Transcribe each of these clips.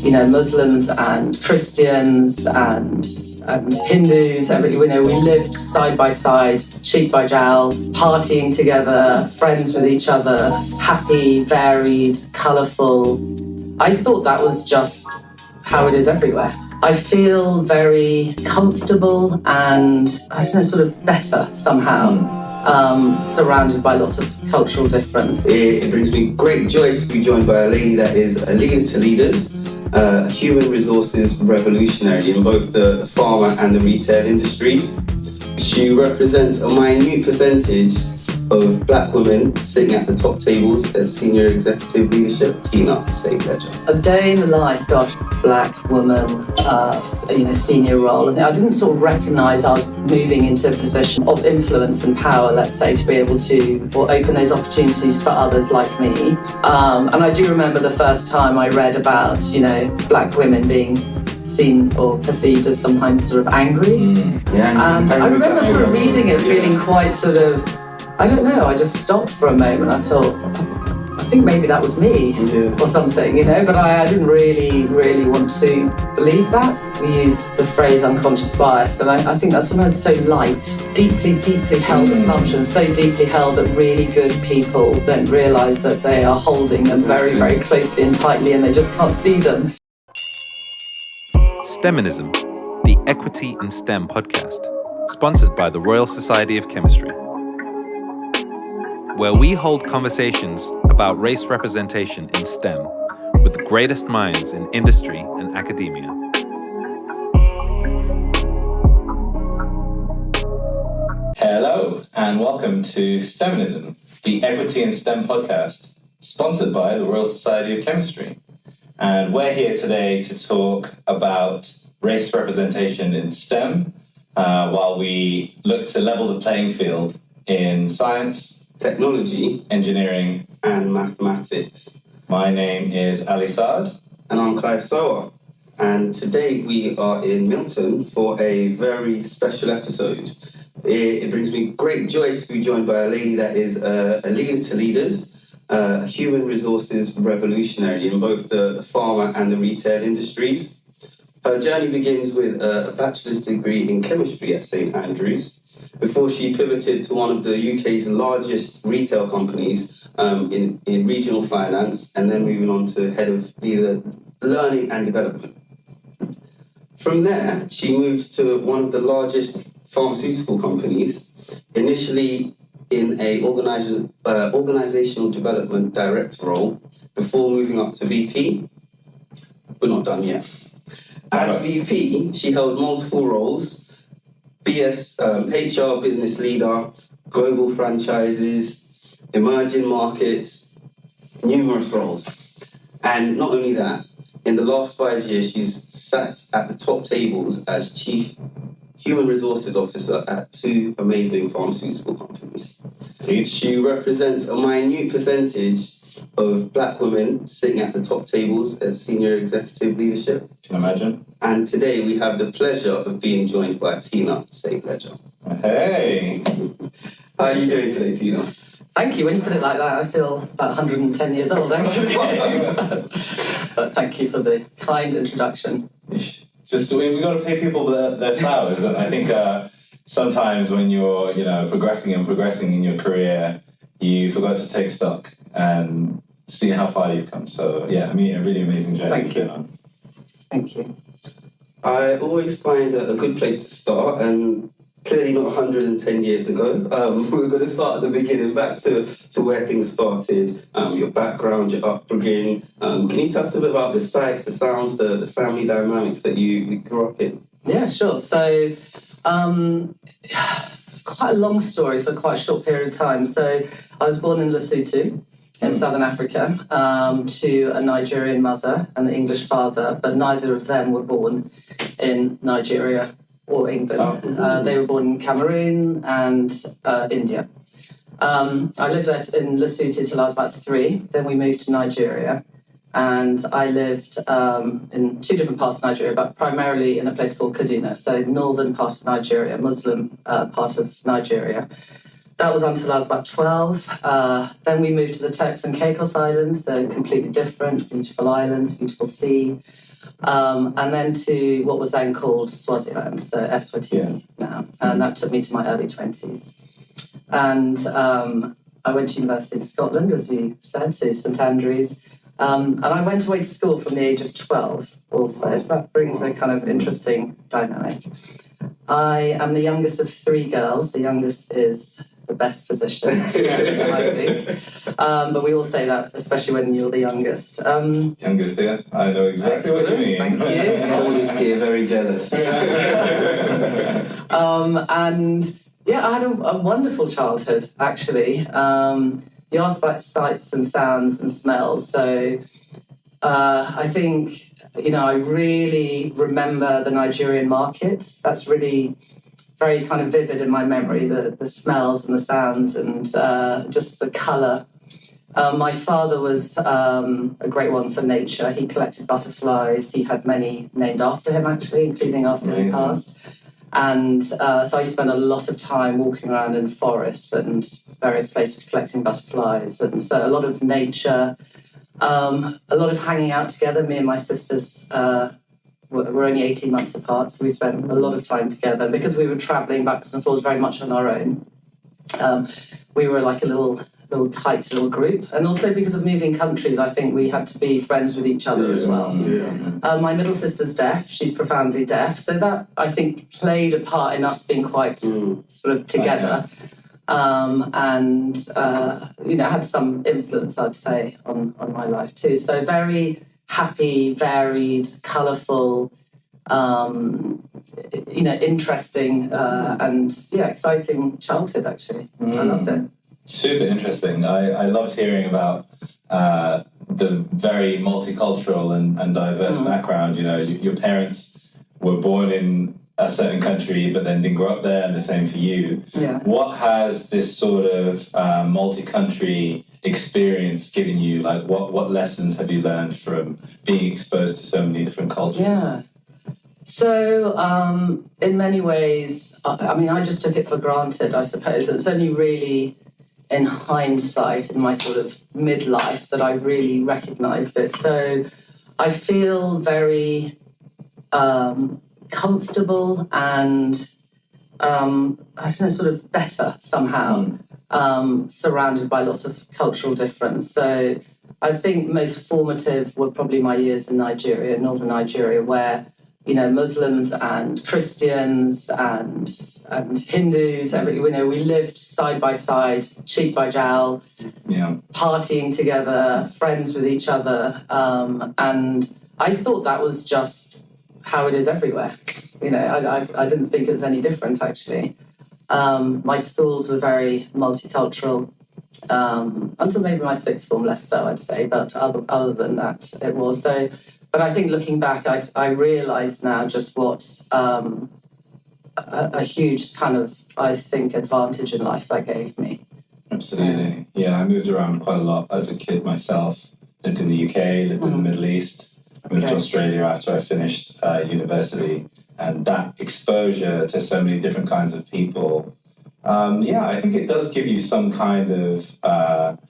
Muslims and Christians and Hindus. We lived side by side, cheek by jowl, partying together, friends with each other, happy, varied, colourful. I thought that was just how it is everywhere. I feel very comfortable and, sort of better somehow, surrounded by lots of cultural difference. It brings me great joy to be joined by a lady that is a leader to leaders, a human resources revolutionary in both the pharma and the retail industries. She represents a minute percentage of black women sitting at the top tables at senior executive leadership. Tina, say pleasure. A day in the life, black woman, senior role. I didn't sort of recognise I was moving into a position of influence and power, let's say, to be able to open those opportunities for others like me. And I do remember the first time I read about, black women being seen or perceived as sometimes sort of angry. And I remember sort of reading it, feeling quite sort of, I don't know, I just stopped for a moment. I thought, I think maybe that was me or something, but I didn't really want to believe that. We use the phrase unconscious bias, and I think that's sometimes so light, deeply held assumptions, so deeply held that really good people don't realise that they are holding them very, very closely and tightly, and they just can't see them. STEMinism, the Equity and STEM podcast, sponsored by the Royal Society of Chemistry, where we hold conversations about race representation in STEM with the greatest minds in industry and academia. Hello, and welcome to STEMinism, the Equity and STEM podcast, sponsored by the Royal Society of Chemistry. And we're here today to talk about race representation in STEM, while we look to level the playing field in science, technology, engineering, and mathematics. My name is Ali Saad. And I'm Clive Sower. And today we are in Milton for a very special episode. It brings me great joy to be joined by a lady that is a leader to leaders, a human resources revolutionary in both the pharma and the retail industries. Her journey begins with a bachelor's degree in chemistry at St Andrews, before she pivoted to one of the UK's largest retail companies in regional finance, and then moving on to head of learning and development. From there, she moved to one of the largest pharmaceutical companies, initially in a organizational development director role, before moving up to VP. We're not done yet. As VP, she held multiple roles: HR business leader, global franchises, emerging markets, numerous roles. And not only that, in the last 5 years, she's sat at the top tables as Chief Human Resources Officer at 2 amazing pharmaceutical companies. She represents a minute percentage of black women sitting at the top tables at senior executive leadership. Can you imagine? And today we have the pleasure of being joined by Tina. Say pleasure. Hey! How are you doing today, Tina? Thank you. When you put it like that, I feel about 110 years old, actually. But thank you for the kind introduction. Just, we've got to pay people their flowers. And I think sometimes when you're, progressing in your career, you forgot to take stock and see how far you've come. So, yeah, a really amazing journey. Thank you. Thank you. I always find a good place to start, and clearly not 110 years ago. We're going to start at the beginning, back to where things started, your background, your upbringing. Can you tell us a bit about the sights, the sounds, the family dynamics that you grew up in? Yeah, sure. So it's quite a long story for quite a short period of time. So I was born in Lesotho in southern Africa to a Nigerian mother and an English father, but neither of them were born in Nigeria or England. They were born in Cameroon and India. I lived there in Lesotho till I was about 3. Then we moved to Nigeria. And I lived in 2 different parts of Nigeria, but primarily in a place called Kaduna, so northern part of Nigeria, Muslim part of Nigeria. That was until I was about 12. Then we moved to the Turks and Caicos Islands, so completely different, beautiful islands, beautiful sea. And then to what was then called Swaziland, so Eswatini now. And that took me to my early 20s. And I went to university in Scotland, as you said, to St Andrews. And I went away to school from the age of 12 also, so that brings a kind of interesting dynamic. I am the youngest of 3 girls. The youngest is the best position, I think. But we all say that, especially when you're the youngest. Youngest here? I know exactly what you mean. Thank you. Oldest here, very jealous. And yeah, I had a wonderful childhood, actually. You asked about sights and sounds and smells. So I think, I really remember the Nigerian markets. That's really very kind of vivid in my memory, the smells and the sounds and just the colour. My father was a great one for nature. He collected butterflies. He had many named after him, actually, including after he passed. And so I spent a lot of time walking around in forests and various places collecting butterflies. And so a lot of nature, a lot of hanging out together. Me and my sisters were only 18 months apart, so we spent a lot of time together. Because we were travelling backwards and forwards very much on our own, we were like a little tight little group. And also because of moving countries, I think we had to be friends with each other as well. My middle sister's deaf. She's profoundly deaf. So that, I think, played a part in us being quite sort of together. And had some influence, I'd say, on my life too. So very happy, varied, colourful, interesting and exciting childhood, actually. I loved it. Super interesting. I loved hearing about the very multicultural and diverse background. Your parents were born in a certain country, but then didn't grow up there, and the same for you. Yeah. What has this sort of multi-country experience given you? Like, what lessons have you learned from being exposed to so many different cultures? Yeah. So, in many ways, I just took it for granted, I suppose. It's only really in hindsight, in my sort of midlife, that I really recognised it. So I feel very comfortable and, sort of better somehow, surrounded by lots of cultural difference. So I think most formative were probably my years in Nigeria, northern Nigeria, where Muslims and Christians and Hindus, we lived side by side, cheek by jowl, partying together, friends with each other, and I thought that was just how it is everywhere. I didn't think it was any different, actually. My schools were very multicultural, until maybe my sixth form, less so, I'd say, but other than that, it was. So. But I think looking back, I realised now just what a huge kind of, I think, advantage in life that gave me. Absolutely. Yeah, I moved around quite a lot as a kid myself. Lived in the UK, lived in the Middle East. I moved to Australia after I finished university. And that exposure to so many different kinds of people, I think it does give you some kind of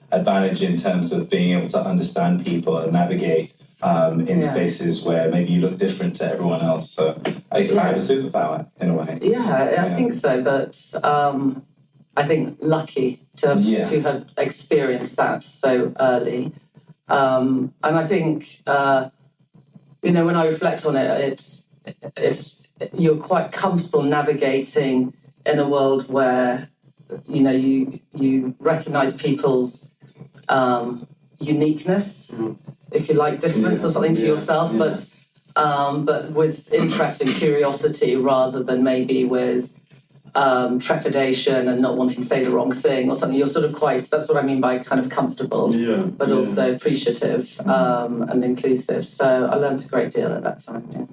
advantage in terms of being able to understand people and navigate in spaces where maybe you look different to everyone else. So it's kind of a superpower in a way. Yeah, I think so. But I think lucky to have experienced that so early. And I think, when I reflect on it, it's you're quite comfortable navigating in a world where, you recognise people's uniqueness, if you like, difference or something to yourself, but with interest and curiosity rather than maybe with trepidation and not wanting to say the wrong thing or something. You're sort of that's what I mean by kind of comfortable, but also appreciative and inclusive. So I learned a great deal at that time. Yeah.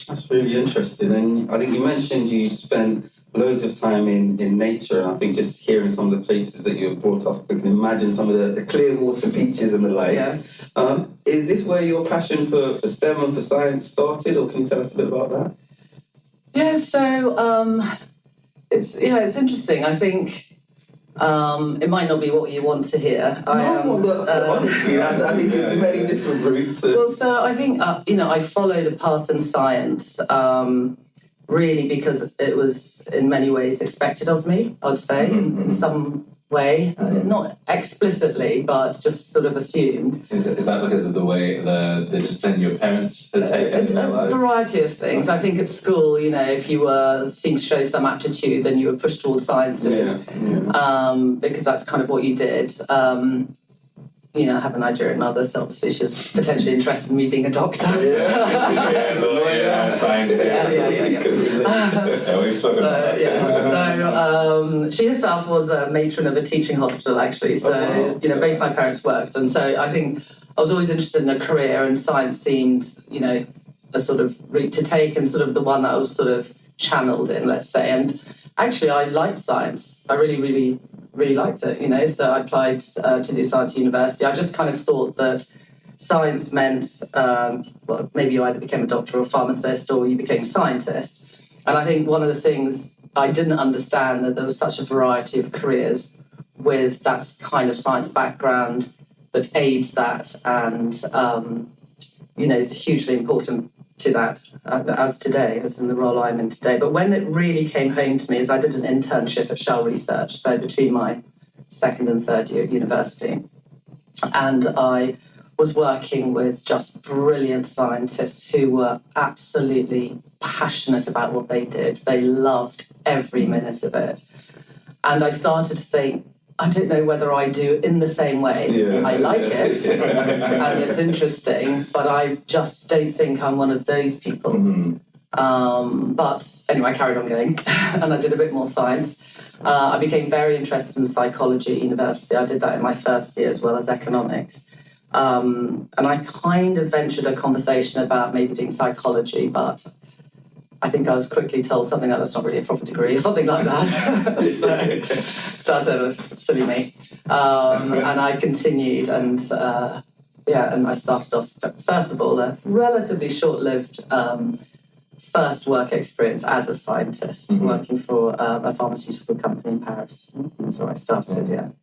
That's really interesting. And I think you mentioned you spent loads of time in nature, and I think just hearing some of the places that you were brought up, I can imagine some of the clear water beaches and the lakes. Yeah. Is this where your passion for STEM and for science started, or can you tell us a bit about that? Yeah, so it's interesting. I think It might not be what you want to hear. Honestly, I think there's many different routes. Well, so I think, I followed a path in science really because it was in many ways expected of me, I'd say, in some way. Not explicitly, but just sort of assumed. Is that because of the way, the discipline your parents had taken in their lives? A variety of things. I think at school, if you seemed to show some aptitude, then you were pushed towards sciences, because that's kind of what you did. I have a Nigerian mother, so obviously she was potentially interested in me being a doctor. Scientist. We've spoken about that. So she herself was a matron of a teaching hospital, actually. So, both my parents worked. And so I think I was always interested in a career, and science seemed, a sort of route to take, and sort of the one that I was sort of channeled in, let's say. And actually, I liked science. I really, really, really liked it, so I applied to do science at university. I just kind of thought that science meant, maybe you either became a doctor or a pharmacist or you became a scientist. And I think one of the things I didn't understand, that there was such a variety of careers with that kind of science background that aids that and, is hugely important to that, as today, as in the role I'm in today. But when it really came home to me is I did an internship at Shell Research, so between my second and third year at university. And I was working with just brilliant scientists who were absolutely passionate about what they did. They loved every minute of it. And I started to think, I don't know whether I do in the same way. I like it, and it's interesting, but I just don't think I'm one of those people. But anyway, I carried on going, and I did a bit more science. I became very interested in psychology at university. I did that in my first year as well as economics. And I kind of ventured a conversation about maybe doing psychology, but I think I was quickly told something like that's not really a proper degree or something like that. so I said, silly me. And I continued, and and I started off, first of all, a relatively short-lived first work experience as a scientist, working for a pharmaceutical company in Paris. That's where I started,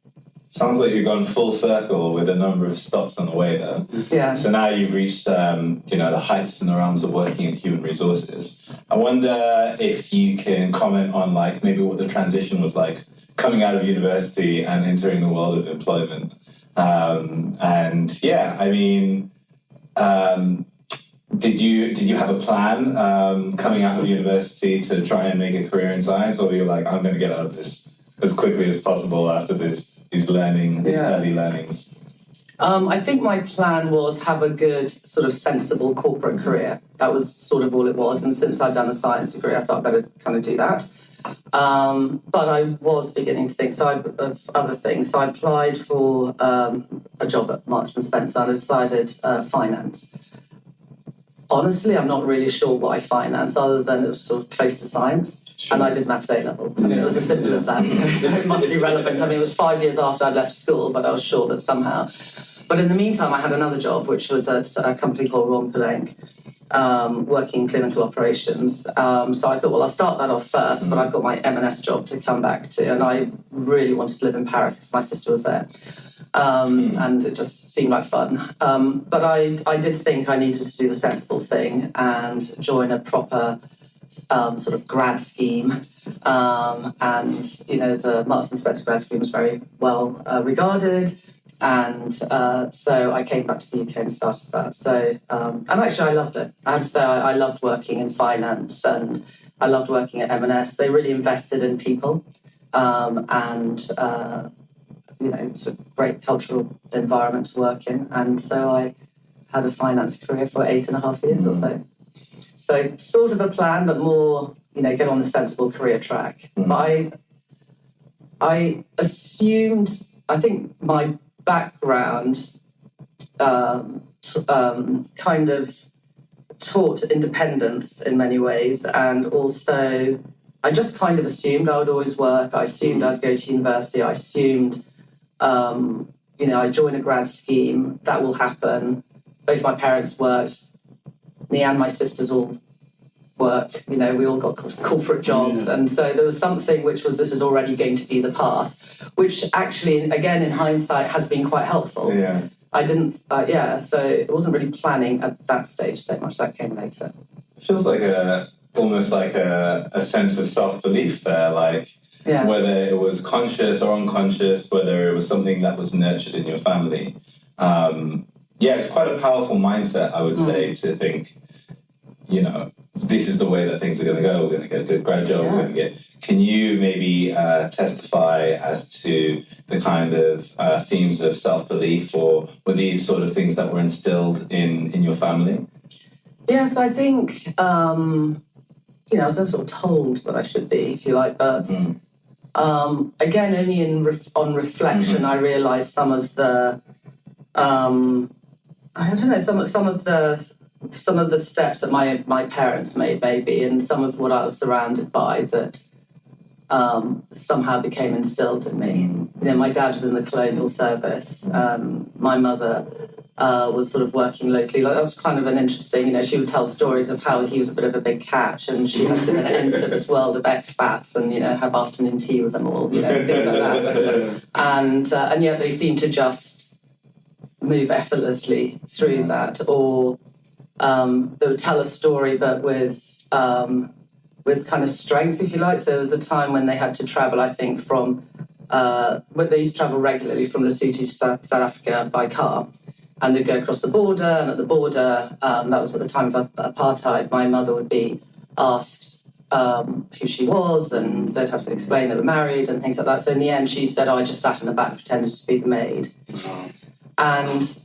Sounds like you've gone full circle with a number of stops on the way, though. Yeah. So now you've reached, the heights and the realms of working in human resources. I wonder if you can comment on, maybe what the transition was like coming out of university and entering the world of employment. Did you have a plan coming out of university to try and make a career in science, or were you like, I'm going to get out of this as quickly as possible after these early learnings? I think my plan was have a good, sort of sensible corporate career. That was sort of all it was. And since I'd done a science degree, I thought I'd better kind of do that. But I was beginning to think of other things. So I applied for a job at Marks & Spencer, and I decided finance. Honestly, I'm not really sure why finance, other than it was sort of close to science. Sure. And I did maths A-level. I mean, it was as simple as that, so it must be relevant. I mean, it was 5 years after I'd left school, but I was sure that somehow. But in the meantime, I had another job, which was at a company called Ron-Poulenc, working in clinical operations. So I thought, well, I'll start that off first, but I've got my M&S job to come back to, and I really wanted to live in Paris because my sister was there. And it just seemed like fun. But I did think I needed to do the sensible thing and join a proper sort of grad scheme. And, the Marks & Spencer grad scheme was very well regarded. And so I came back to the UK and started that. So, and actually I loved it. I have to say I loved working in finance, and I loved working at M&S. They really invested in people. It's a great cultural environment to work in. And so I had a finance career for 8.5 years or so. So sort of a plan, but more, get on a sensible career track. But I assumed, I think my background kind of taught independence in many ways, and also I just kind of assumed I would always work. I assumed I'd go to university. I assumed, I join a grad scheme, that will happen. Both my parents worked. Me and my sisters all work. You know, we all got corporate jobs, and so there was something which was this is already going to be the path, which actually, again, in hindsight, has been quite helpful. Yeah. I didn't, so it wasn't really planning at that stage so much. That came later. It feels like almost like a sense of self-belief there, like whether it was conscious or unconscious, whether it was something that was nurtured in your family. It's quite a powerful mindset, I would say, to think, you know, this is the way that things are going to go. We're going to get a good grad job. We're going to get. Can you maybe testify as to the kind of themes of self-belief, or were these sort of things that were instilled in your family? Yes, I think, I was sort of told that I should be, if you like, but again, only on reflection, I realised some of the, some of the steps that my parents made, maybe, and some of what I was surrounded by that somehow became instilled in me. You know, my dad was in the colonial service. My mother was sort of working locally. Like, that was kind of an interesting, you know, she would tell stories of how he was a bit of a big catch, and she had to then enter this world of expats and, you know, have afternoon tea with them all, you know, things like that. And yet they seemed to just move effortlessly through that. Or they would tell a story, but with kind of strength, if you like. So there was a time when they had to travel, I think, but they used to travel regularly from Lesotho to South Africa by car. And they'd go across the border, and at the border, that was at the time of apartheid, my mother would be asked who she was, and they'd have to explain they were married and things like that. So in the end, she said, I just sat in the back, pretended to be the maid. And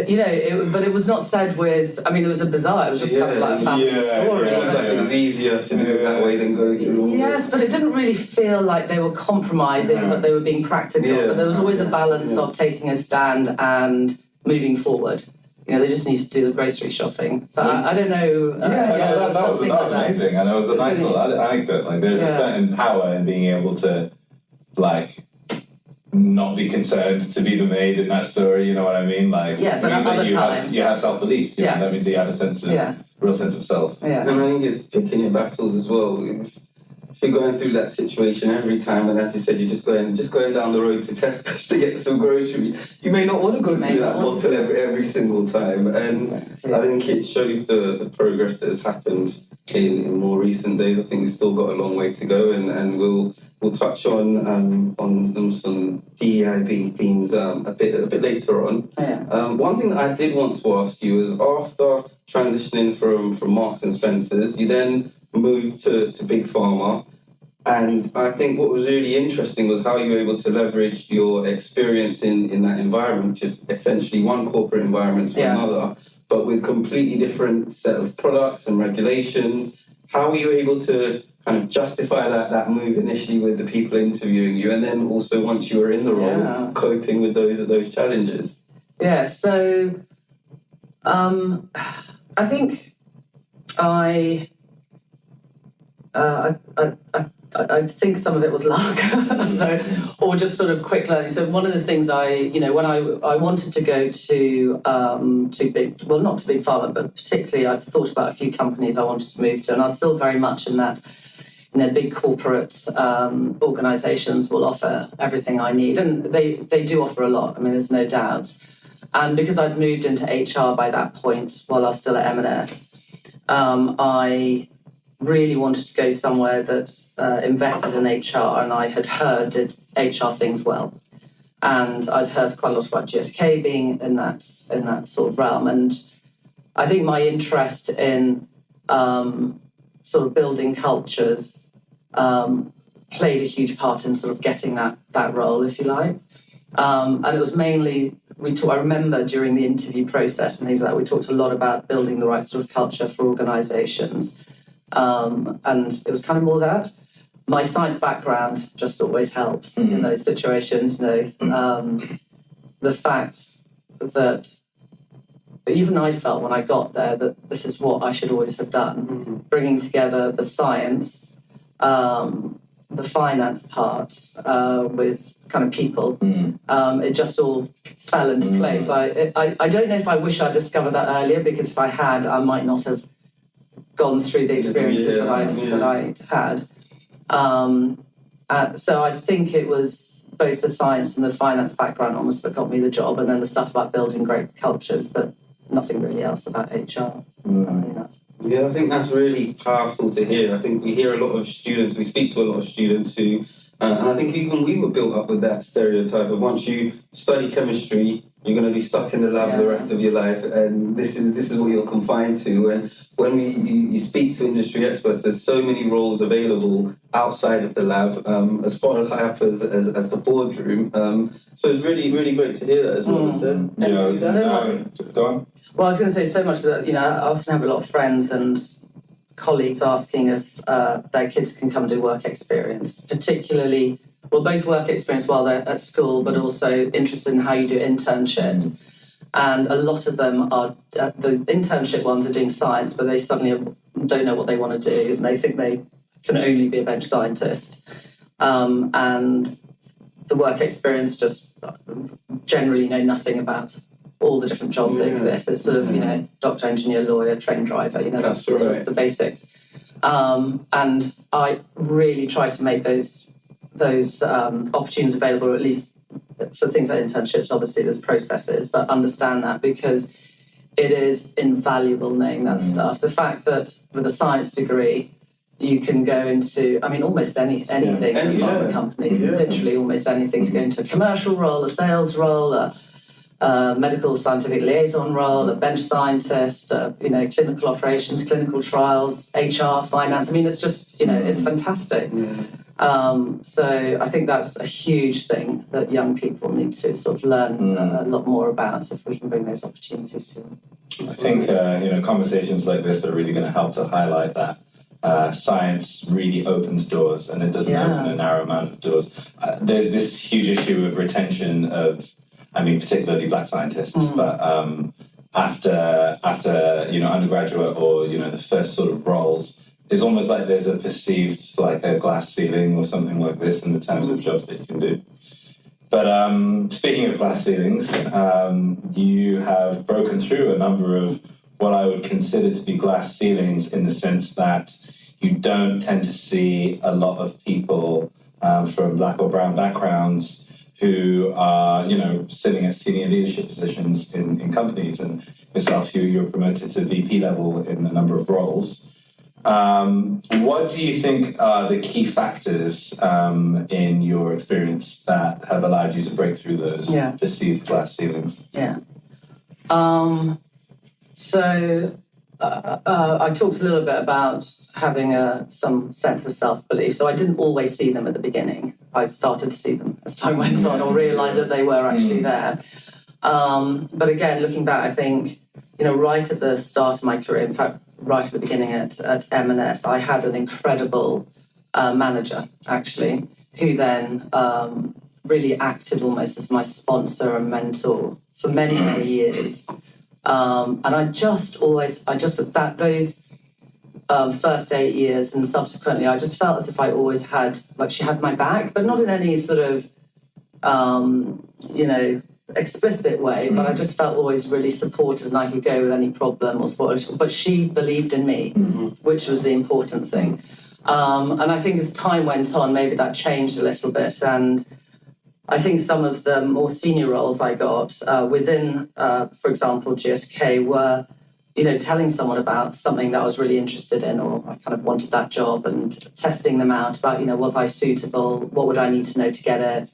you know, but it was not said with, I mean, it was a bizarre, it was just kind of like a family story. It was like it was easier to do it that way than go through all Yes, but it didn't really feel like they were compromising, but they were being practical. But there was always a balance of taking a stand and moving forward. You know, they just need to do the grocery shopping. So I don't know. That was amazing, and it was a nice little anecdote. Like, there's a certain power in being able to, like, not be concerned to be the maid in that story. You know what I mean? Like, but at other times you have self-belief. That means that you have a sense of real sense of self. And I think it's picking your battles as well. If you're going through that situation every time, and as you said, you're just going down the road to Tesco's to get some groceries, you may not want to go through that bottle every single time. And I think it shows the progress that has happened in more recent days. I think we've still got a long way to go, and we'll touch on some DEIB themes a bit later on. One thing that I did want to ask you is, after transitioning from Marks and Spencer's, you then moved to Big Pharma, and I think what was really interesting was how you were able to leverage your experience in that environment, which is essentially one corporate environment to another, but with completely different set of products and regulations. How were you able to kind of justify that move initially with the people interviewing you, and then also once you were in the role, coping with those challenges? So I think I think some of it was luck, or just sort of quick learning. So one of the things when I wanted to go to not to Big Pharma, but particularly I'd thought about a few companies I wanted to move to, and I was still very much in that, you know, big corporate organisations will offer everything I need, and they do offer a lot. I mean, there's no doubt. And because I'd moved into HR by that point while I was still at M&S, I really wanted to go somewhere that invested in HR, and I had heard did HR things well. And I'd heard quite a lot about GSK being in that sort of realm. And I think my interest in sort of building cultures played a huge part in sort of getting that role, if you like. And it was mainly, I remember during the interview process and things like that, we talked a lot about building the right sort of culture for organisations. And it was kind of more that. My science background just always helps in those situations. You know, the fact that even I felt when I got there that this is what I should always have done, bringing together the science, the finance part with kind of people. It just all fell into place. I don't know if I wish I'd discovered that earlier, because if I had, I might not have gone through the experiences that I'd had. So I think it was both the science and the finance background almost that got me the job, and then the stuff about building great cultures, but nothing really else about HR. Yeah, I think that's really powerful to hear. I think we hear a lot of students, we speak to a lot of students who, and I think even we were built up with that stereotype of once you study chemistry, you're going to be stuck in the lab the rest of your life, and this is what you're confined to. And when you speak to industry experts, there's so many roles available outside of the lab, as far as high up as the boardroom. So it's really, really great to hear that as well. Go on. Well, I was going to say so much that, I often have a lot of friends and colleagues asking if their kids can come do work experience, particularly, both work experience while they're at school, but also interested in how you do internships. And a lot of them are, the internship ones are doing science, but they suddenly don't know what they want to do, and they think they can only be a bench scientist. And the work experience just generally know nothing about all the different jobs that exist. It's sort of, doctor, engineer, lawyer, train driver, that's sort of the basics. And I really try to make those opportunities available, at least for things like internships. Obviously there's processes, but understand that, because it is invaluable knowing that stuff. The fact that with a science degree, you can go into, almost anything in a pharma company, literally almost anything, to go into a commercial role, a sales role, a medical scientific liaison role, a bench scientist, clinical operations, clinical trials, HR, finance. It's just, it's fantastic. So I think that's a huge thing that young people need to sort of learn a lot more about, if we can bring those opportunities to them. I think, conversations like this are really going to help to highlight that. Science really opens doors, and it doesn't open a narrow amount of doors. There's this huge issue of retention of, particularly black scientists, but after undergraduate or the first sort of roles, it's almost like there's a perceived like a glass ceiling or something like this in the terms of jobs that you can do. But speaking of glass ceilings, you have broken through a number of what I would consider to be glass ceilings, in the sense that you don't tend to see a lot of people from black or brown backgrounds who are, sitting at senior leadership positions in companies, and yourself, you're promoted to VP level in a number of roles. What do you think are the key factors in your experience that have allowed you to break through those perceived glass ceilings? So I talked a little bit about having some sense of self-belief. So I didn't always see them at the beginning. I started to see them as time went on, or realise that they were actually there. But again, looking back, I think, right at the start of my career, in fact, right at the beginning at M&S, I had an incredible manager, actually, who then really acted almost as my sponsor and mentor for many, many years. And those first 8 years and subsequently, I just felt as if I always had, she had my back, but not in any sort of, explicit way, but I just felt always really supported, and I could go with any problem or support. But she believed in me, which was the important thing. And I think as time went on, maybe that changed a little bit. And I think some of the more senior roles I got within, for example, GSK were, telling someone about something that I was really interested in, or I kind of wanted that job, and testing them out about, was I suitable? What would I need to know to get it?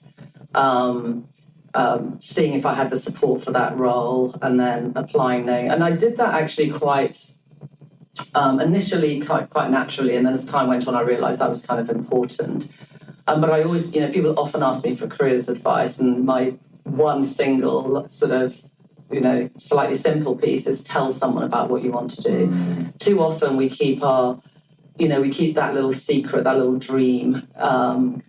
Seeing if I had the support for that role, and then applying, knowing. And I did that actually quite initially, quite naturally. And then as time went on, I realised that was kind of important. But I always, people often ask me for careers advice, and my one single sort of, slightly simple piece is tell someone about what you want to do. Too often we keep we keep that little secret, that little dream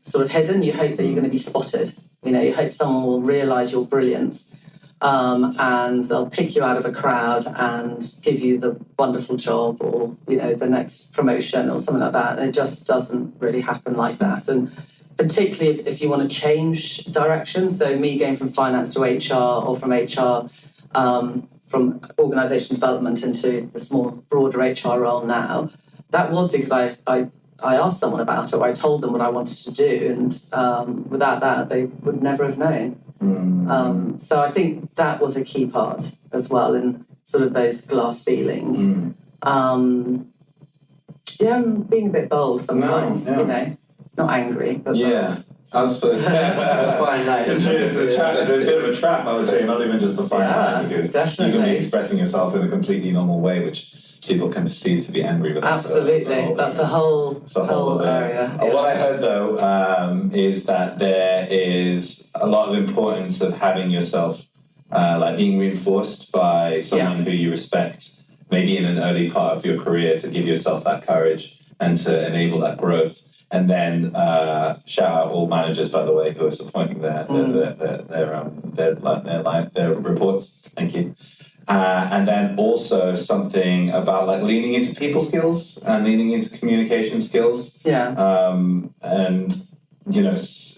sort of hidden. You hope that you're going to be spotted. You hope someone will realise your brilliance, and they'll pick you out of a crowd and give you the wonderful job, or, the next promotion or something like that. And it just doesn't really happen like that. And particularly if you want to change direction, so me going from finance to HR, or from HR, from organisation development into this more broader HR role now, that was because I asked someone about it, or I told them what I wanted to do, and without that, they would never have known. So I think that was a key part as well in sort of those glass ceilings. And being a bit bold sometimes, not angry, but bold. I suppose. It's a bit of a trap, I would say, not even just a fine line, because definitely. you can be expressing yourself in a completely normal way, which people can perceive to be angry with. Absolutely, that's a whole area. Yeah. What I heard though is that there is a lot of importance of having yourself like being reinforced by someone who you respect, maybe in an early part of your career, to give yourself that courage and to enable that growth. And then shout out all managers, by the way, who are supporting their reports. Thank you. And then also something about like leaning into people skills and leaning into communication skills. And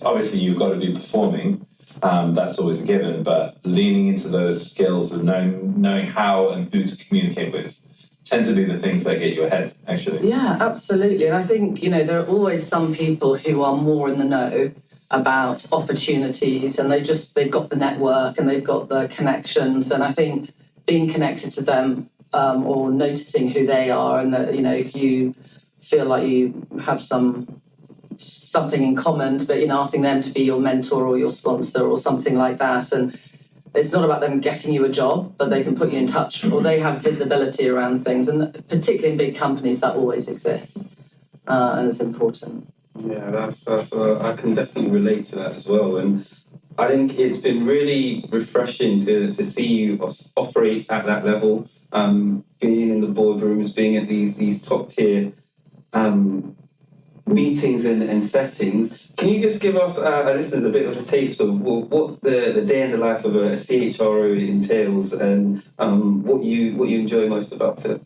obviously you've got to be performing. That's always a given. But leaning into those skills of knowing how and who to communicate with tend to be the things that get you ahead, actually. Yeah, absolutely. And I think, there are always some people who are more in the know about opportunities, and they've got the network and they've got the connections. And I think being connected to them or noticing who they are, and that, if you feel like you have something in common, but asking them to be your mentor or your sponsor or something like that. And it's not about them getting you a job, but they can put you in touch, or they have visibility around things. And particularly in big companies, that always exists, and it's important. Yeah, that's I can definitely relate to that as well. And I think it's been really refreshing to see you operate at that level, being in the boardrooms, being at these top tier meetings and settings. Can you just give us, our listeners, a bit of a taste of what the day in the life of a CHRO entails, and what you enjoy most about it?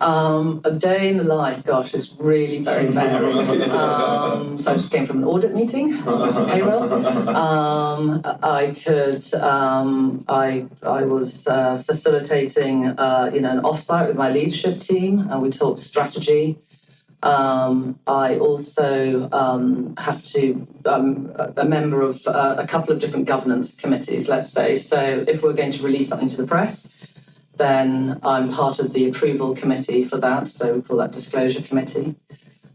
A day in the life, gosh, it's really very varied. So I just came from an audit meeting, payroll. I was facilitating, an offsite with my leadership team, and we talked strategy. I also have to, a member of a couple of different governance committees, let's say. So if we're going to release something to the press, then I'm part of the approval committee for that. So we call that disclosure committee.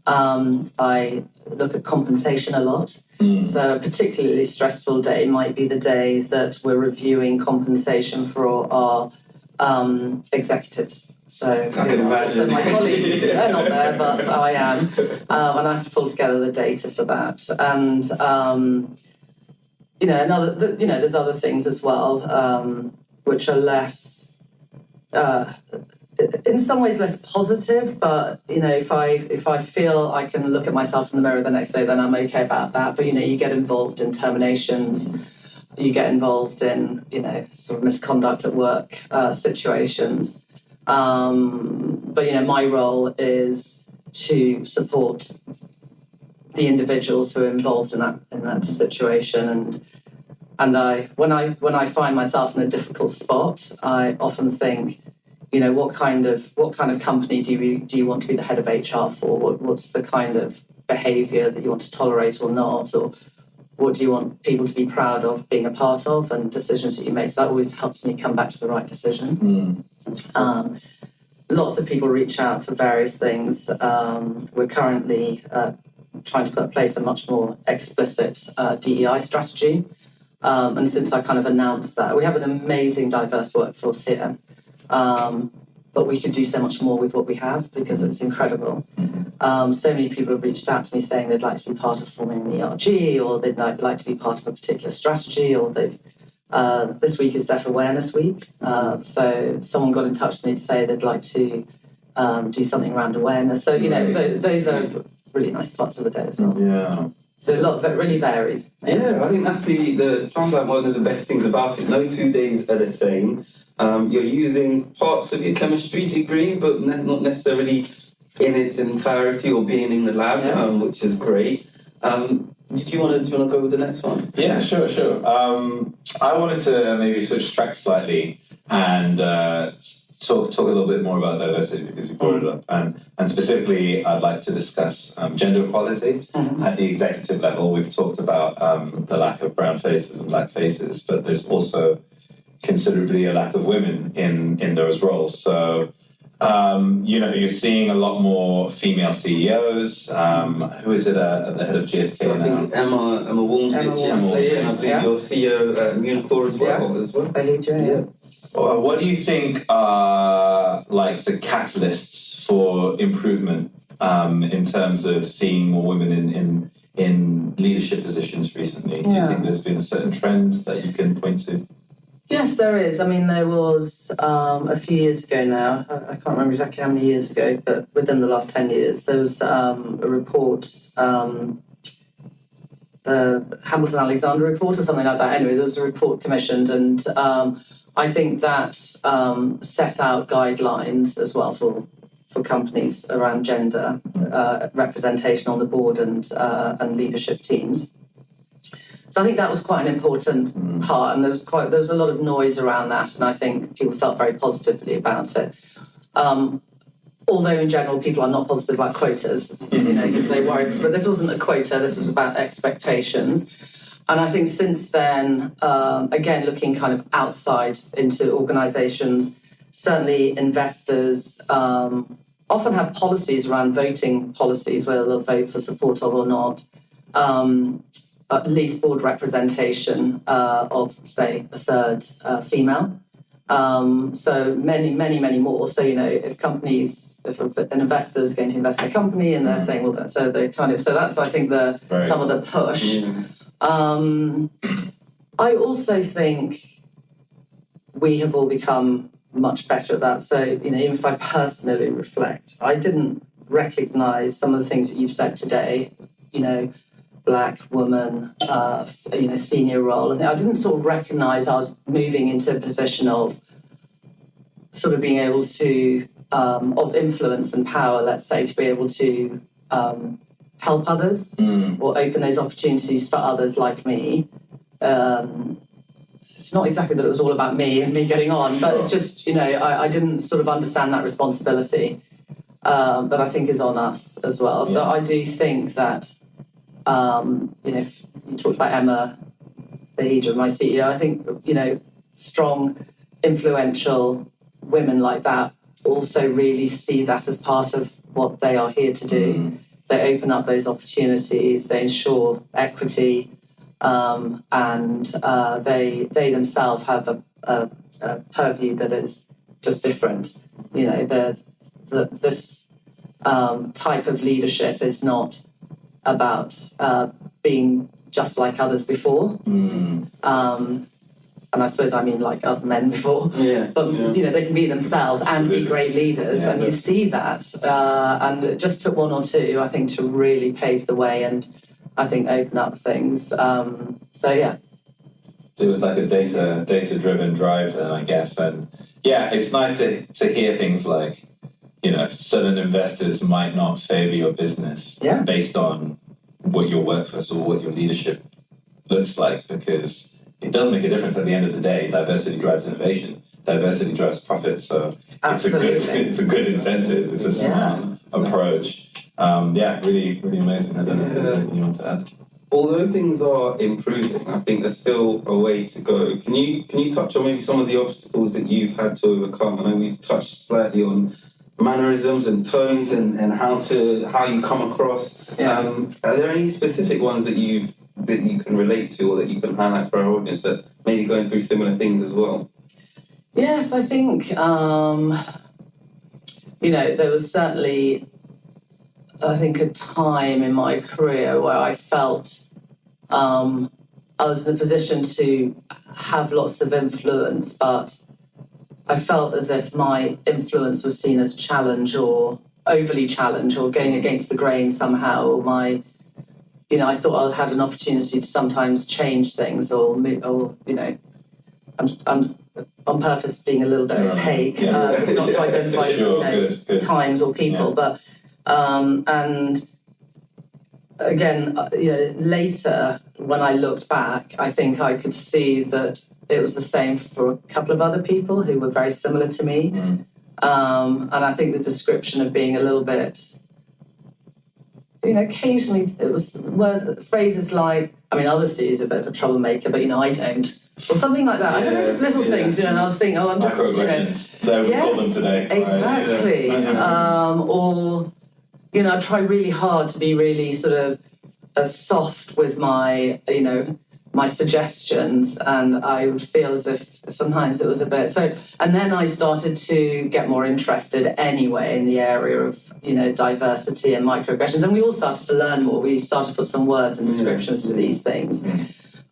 I look at compensation a lot. So a particularly stressful day might be the day that we're reviewing compensation for our executives. So I can imagine. So my colleagues, they're not there, but I am. And I have to pull together the data for that. And, there's other things as well, which are less, in some ways less positive, but, if I feel I can look at myself in the mirror the next day, then I'm okay about that. But, you get involved in terminations, you get involved in, sort of misconduct at work situations. But, my role is to support the individuals who are involved in that situation. And when I find myself in a difficult spot, I often think, what kind of company do you want to be the head of HR for? What's the kind of behaviour that you want to tolerate or not? Or what do you want people to be proud of being a part of, and decisions that you make? So that always helps me come back to the right decision. Lots of people reach out for various things. We're currently trying to put in place a much more explicit DEI strategy. And since I kind of announced that, we have an amazing diverse workforce here. But we could do so much more with what we have, because it's incredible. So many people have reached out to me saying they'd like to be part of forming an ERG, or they'd like to be part of a particular strategy, or this week is Deaf Awareness Week. So someone got in touch with me to say they'd like to do something around awareness. So, those are really nice parts of the day as well. Yeah. So a lot of it really varies. Yeah, I think that's the sounds like one of the best things about it. No 2 days are the same. You're using parts of your chemistry degree, but not necessarily in its entirety or being in the lab, which is great. Do you want to go with the next one? Yeah, sure. I wanted to maybe switch tracks slightly and talk a little bit more about diversity because you brought it up. And specifically, I'd like to discuss gender equality at the executive level. We've talked about the lack of brown faces and black faces, but there's also considerably a lack of women in those roles. So, you're seeing a lot more female CEOs. Who is it at the head of GSK So I now? think Emma Walmsley, and I believe your CEO at Unicore as well. Yeah. What do you think are like the catalysts for improvement in terms of seeing more women in leadership positions recently? Do you think there's been a certain trend that you can point to? Yes, there is. I mean, there was a few years ago now, I can't remember exactly how many years ago, but within the last 10 years, there was a report, the Hamilton-Alexander report or something like that. Anyway, there was a report commissioned, and I think that set out guidelines as well for companies around gender representation on the board and leadership teams. So I think that was quite an important part, and there was a lot of noise around that, and I think people felt very positively about it. Although in general people are not positive about quotas, because they worried. But this wasn't a quota. This was about expectations. And I think since then, again, looking kind of outside into organisations, certainly investors often have policies around voting policies, whether they'll vote for support of or not. At least board representation of, say, a third female. So many more. So, if an investor is going to invest in a company and they're saying, well, so that's, I think, some of the push. Yeah. I also think we have all become much better at that. So, even if I personally reflect, I didn't recognise some of the things that you've said today, Black woman, senior role. I didn't sort of recognise I was moving into a position of sort of being able to, of influence and power, let's say, to be able to help others or open those opportunities for others like me. It's not exactly that it was all about me and me getting on, but it's just, I didn't sort of understand that responsibility that I think is on us as well. Yeah. So I do think that if you talked about Emma Bahija, my CEO, I think, strong, influential women like that also really see that as part of what they are here to do. They open up those opportunities, they ensure equity, and they themselves have a purview that is just different. This type of leadership is not about being just like others before. And I suppose I mean like other men before. But they can be themselves and be great leaders, and you see that. And it just took one or two, I think, to really pave the way and I think open up things. There was like a data-driven drive then, I guess. And it's nice to hear things like, certain investors might not favor your business based on what your workforce or what your leadership looks like, because it does make a difference at the end of the day. Diversity drives innovation. Diversity drives profit. So it's a good incentive. It's a smart approach. Really, really amazing. I don't know if there's anything you want to add. Although things are improving, I think there's still a way to go. Can you touch on maybe some of the obstacles that you've had to overcome? I know we've touched slightly on mannerisms and tones and how you come across. Are there any specific ones that you can relate to or that you can highlight for our audience that may be going through similar things as well? Yes, I think there was certainly, I think, a time in my career where I felt I was in a position to have lots of influence, but I felt as if my influence was seen as challenge or overly challenge or going against the grain somehow. Or I thought I had an opportunity to sometimes change things or I'm on purpose being a little bit opaque, just not to identify times or people, but and again, later when I looked back, I think I could see that it was the same for a couple of other people who were very similar to me. And I think the description of being a little bit, occasionally it was phrases like, others see you as a bit of a troublemaker, but I don't, or something like that. I don't know, just little things, and I was thinking, I'm just, microaggressions. They would call them today. Exactly. Right? Or, I try really hard to be really sort of soft with my, my suggestions, and I would feel as if sometimes it was a bit so. And then I started to get more interested anyway in the area of diversity and microaggressions, and we all started to learn more. We started to put some words and descriptions to these things.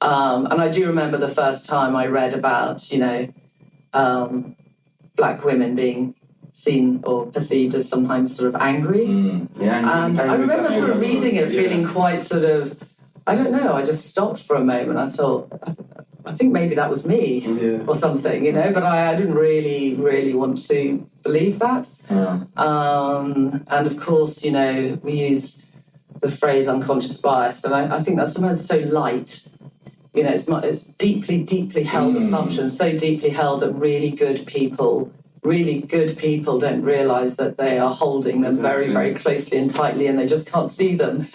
And I do remember the first time I read about black women being seen or perceived as sometimes sort of angry. And I remember sort of reading it, feeling quite sort of, I don't know, I just stopped for a moment. I thought, I think maybe that was me or something, but I didn't really want to believe that. And of course, we use the phrase unconscious bias, and I think that's sometimes so light. It's deeply held assumptions, so deeply held that really good people don't realise that they are holding them very, very closely and tightly, and they just can't see them.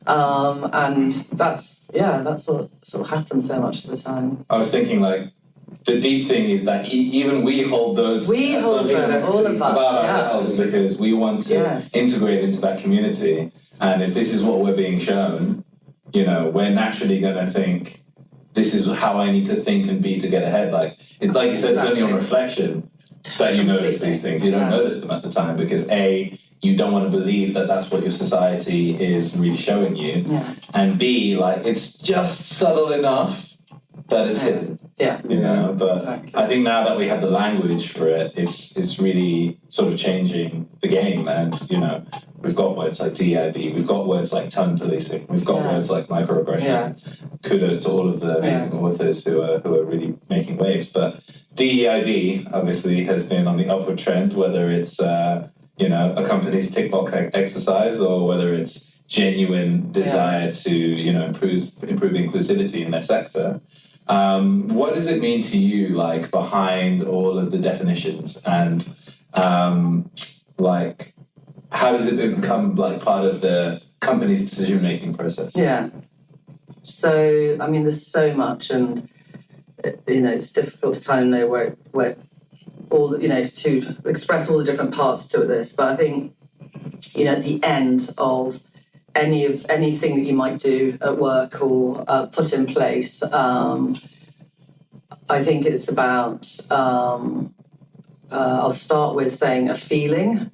And that's what sort of happens so much of the time. I was thinking, the deep thing is that even we hold those assumptions all of us, about ourselves because we want to integrate into that community. And if this is what we're being shown, we're naturally going to think, this is how I need to think and be to get ahead. Like you said, it's only on reflection that you notice these things. You don't notice them at the time because A, you don't want to believe that that's what your society is really showing you. And B, it's just subtle enough that it's hidden. But I think now that we have the language for it, it's really sort of changing the game. And, we've got words like DEIB, we've got words like tongue policing, we've got words like microaggression. Kudos to all of the amazing authors who are really making waves. But DEIB obviously has been on the upward trend, whether it's a company's tick box exercise or whether it's genuine desire to improve inclusivity in their sector. What does it mean to you, behind all of the definitions, and how does it become part of the company's decision-making process? So there's so much, and it's difficult to kind of know where all to express all the different parts to this. But I think at the end of anything that you might do at work or put in place, I think it's about I'll start with saying a feeling,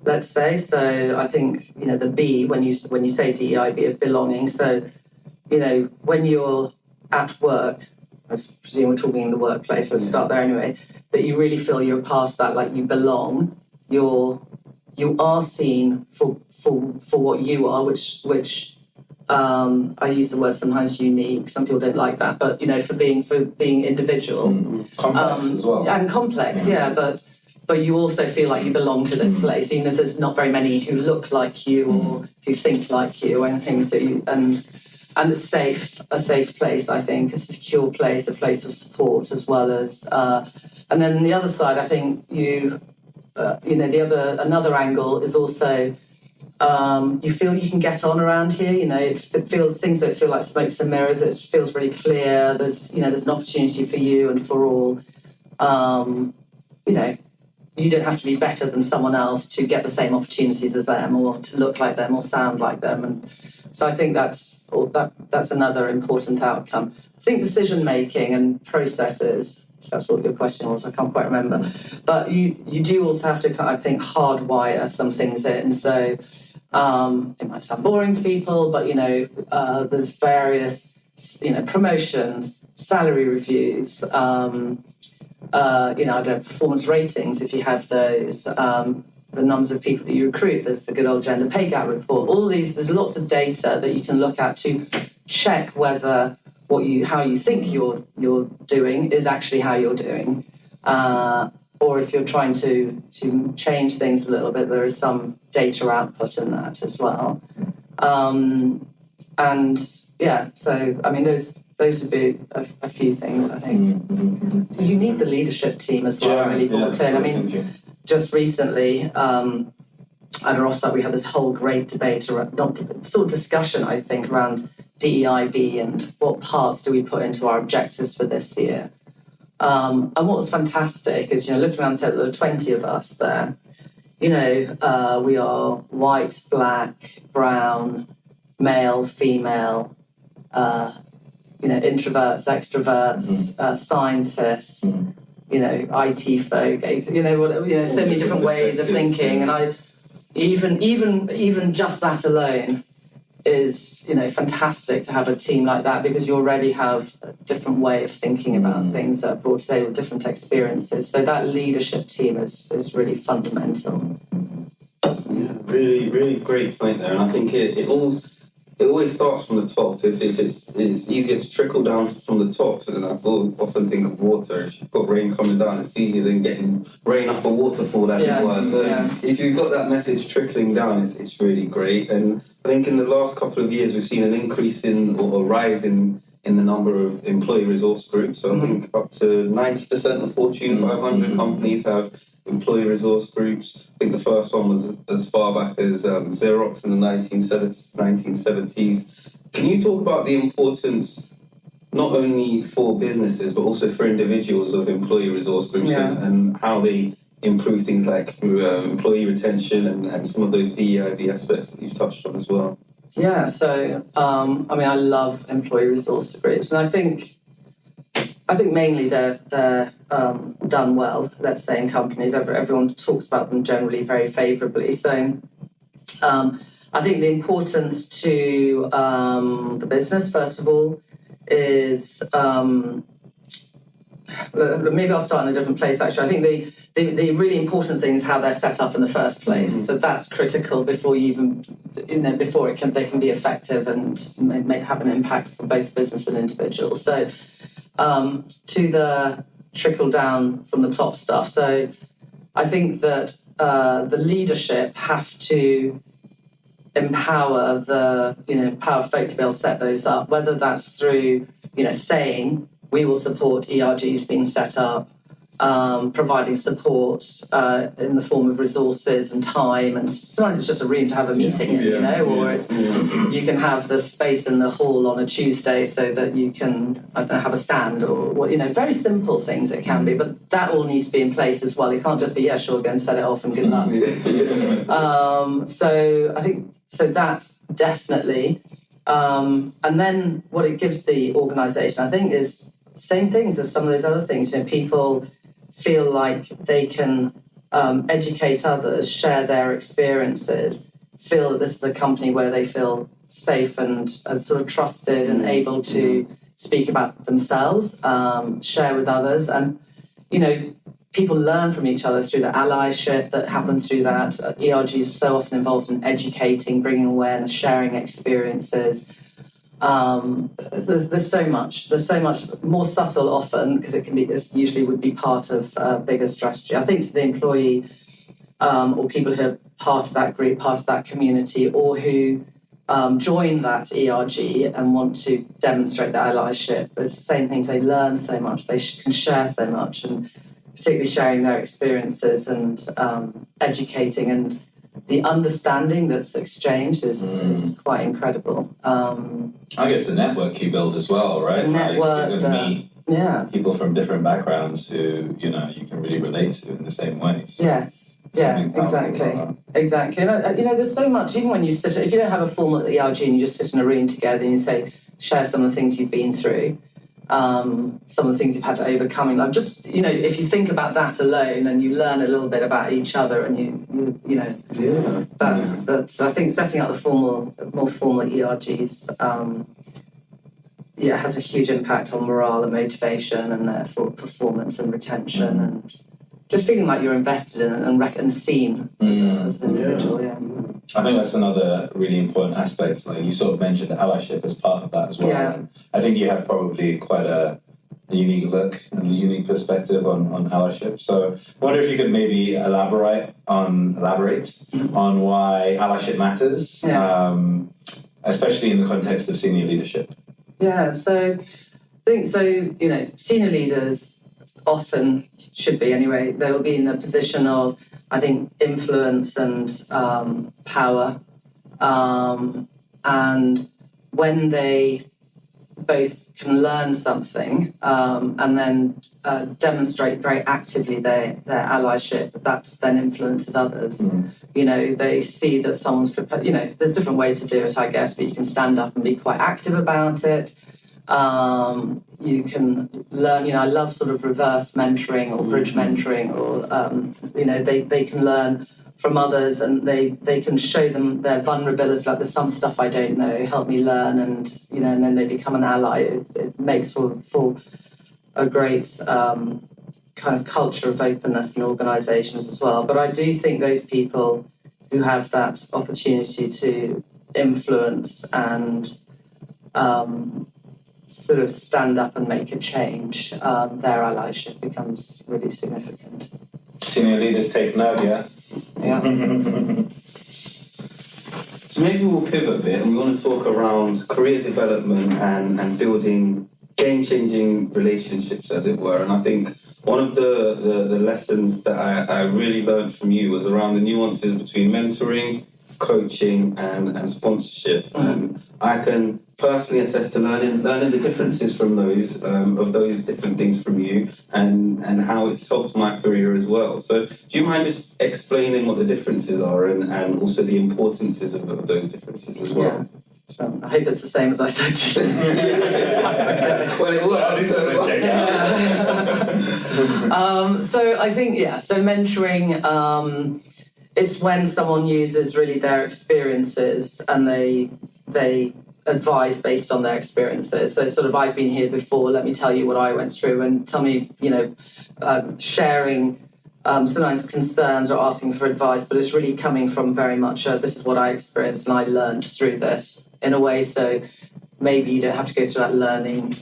let's say. So I think the B, when you say DEIB, of belonging. So when you're at work, I presume we're talking in the workplace, let's start there anyway, that you really feel you're part of that, you belong, you are seen for what you are, which I use the word sometimes unique, some people don't like that, but for being individual. Complex as well. And complex, but you also feel like you belong to this place, even if there's not very many who look like you or who think like you or anything. So and a safe place, I think, a secure place, a place of support, as well as, and then the other side, I think another angle is also, you feel you can get on around here. Things don't feel like smokes and mirrors. It feels really clear. There's an opportunity for you and for all. You don't have to be better than someone else to get the same opportunities as them, or to look like them, or sound like them. And so I think that's another important outcome. I think decision-making and processes, if that's what your question was, I can't quite remember. But you do also have to, I think, hardwire some things in. So it might sound boring to people, but, there's various, promotions, salary reviews, performance ratings, if you have those, the numbers of people that you recruit, there's the good old gender pay gap report, all these, there's lots of data that you can look at to check whether how you think you're doing is actually how you're doing. Or if you're trying to change things a little bit, there is some data output in that as well. And yeah, so I mean, those would be a few things, I think. You need the leadership team as well, really important. I mean, just recently, at an offsite, we had this whole great debate around, sort of discussion, I think, around DEIB and what parts do we put into our objectives for this year. And what was fantastic is, looking around, there were 20 of us there. We are white, black, brown, male, female, introverts, extroverts, scientists, IT folk, so many different ways of thinking. And I even just that alone is, fantastic to have a team like that, because you already have a different way of thinking about things that are brought together with different experiences. So that leadership team is really fundamental. Yeah, really, really great point there. And I think it always starts from the top. If it's easier to trickle down from the top, and I often think of water. If you've got rain coming down, it's easier than getting rain up a waterfall, as it were. So if you've got that message trickling down, it's really great. And I think in the last couple of years, we've seen an increase or a rise in the number of employee resource groups. So I think up to 90% of Fortune 500 companies have employee resource groups. I think the first one was as far back as Xerox in the 1970s. Can you talk about the importance, not only for businesses, but also for individuals, of employee resource groups and how they improve things like through employee retention and some of those DEIB aspects that you've touched on as well? Yeah, so, I love employee resource groups, and I think mainly they're done well, let's say, in companies. Everyone talks about them generally very favourably. So I think the importance to the business, first of all, is... maybe I'll start in a different place, actually. I think the really important thing is how they're set up in the first place. So that's critical before you even, they can be effective and may have an impact for both business and individuals. So to the trickle down from the top stuff. So I think that the leadership have to empower power folk to be able to set those up, whether that's through, saying, we will support ERGs being set up, providing support in the form of resources and time, and sometimes it's just a room to have a meeting in, or it's you can have the space in the hall on a Tuesday so that you can, have a stand, or very simple things it can be, but that all needs to be in place as well. It can't just be, sure, go and set it off and good luck. So I think, that definitely. And then what it gives the organisation, I think, is same things as some of those other things. People feel like they can educate others, share their experiences, feel that this is a company where they feel safe and sort of trusted and able to speak about themselves, share with others. And, people learn from each other through the allyship that happens through that. ERG is so often involved in educating, bringing awareness, sharing experiences. There's so much more subtle often, because it usually would be part of a bigger strategy. I think to the employee or people who are part of that group, part of that community, or who join that ERG and want to demonstrate that allyship, it's the same things. They learn so much, they can share so much, and particularly sharing their experiences and educating, and the understanding that's exchanged is quite incredible. I guess the network you build as well, right? Network, you're going to meet people from different backgrounds who, you can really relate to in the same way. So yes. Yeah, exactly. And, there's so much, even when you sit, if you don't have a formal ERG and you just sit in a room together and you say, share some of the things you've been through, some of the things you've had to overcome in life. Just, if you think about that alone and you learn a little bit about each other, and that's I think setting up the more formal ERGs, has a huge impact on morale and motivation, and therefore performance and retention, and just feeling like you're invested in and seen as an individual. I think that's another really important aspect. Like you sort of mentioned allyship as part of that as well. Yeah. And I think you have probably quite a unique look and a unique perspective on allyship. So I wonder if you could maybe elaborate on why allyship matters. especially in the context of senior leadership? Yeah, so I think so, senior leaders often should be anyway, they will be in a position of, I think, influence and power. And when they both can learn something and then demonstrate very actively their allyship, that then influences others. They see that someone's prepared, there's different ways to do it, I guess, but you can stand up and be quite active about it. You can learn, I love sort of reverse mentoring or bridge mentoring, or, they can learn from others, and they can show them their vulnerabilities, like there's some stuff I don't know, help me learn, and then they become an ally. It makes for a great kind of culture of openness in organisations as well. But I do think those people who have that opportunity to influence and sort of stand up and make a change, their allyship becomes really significant. Senior leaders take note, yeah? Yeah. So maybe we'll pivot a bit and we want to talk around career development and building game-changing relationships, as it were. And I think one of the lessons that I really learned from you was around the nuances between mentoring, coaching and sponsorship. And I can personally attest to learning the differences from those of those different things from you, and how it's helped my career as well. So do you mind just explaining what the differences are and also the importances of those differences as well? Yeah. Sure. I hope it's the same as I said to you. Well, it was. So I think, so mentoring, it's when someone uses really their experiences and they advise based on their experiences. So sort of, I've been here before, let me tell you what I went through, and tell me, sharing sometimes concerns or asking for advice, but it's really coming from very much, this is what I experienced and I learned through this in a way. So maybe you don't have to go through that learning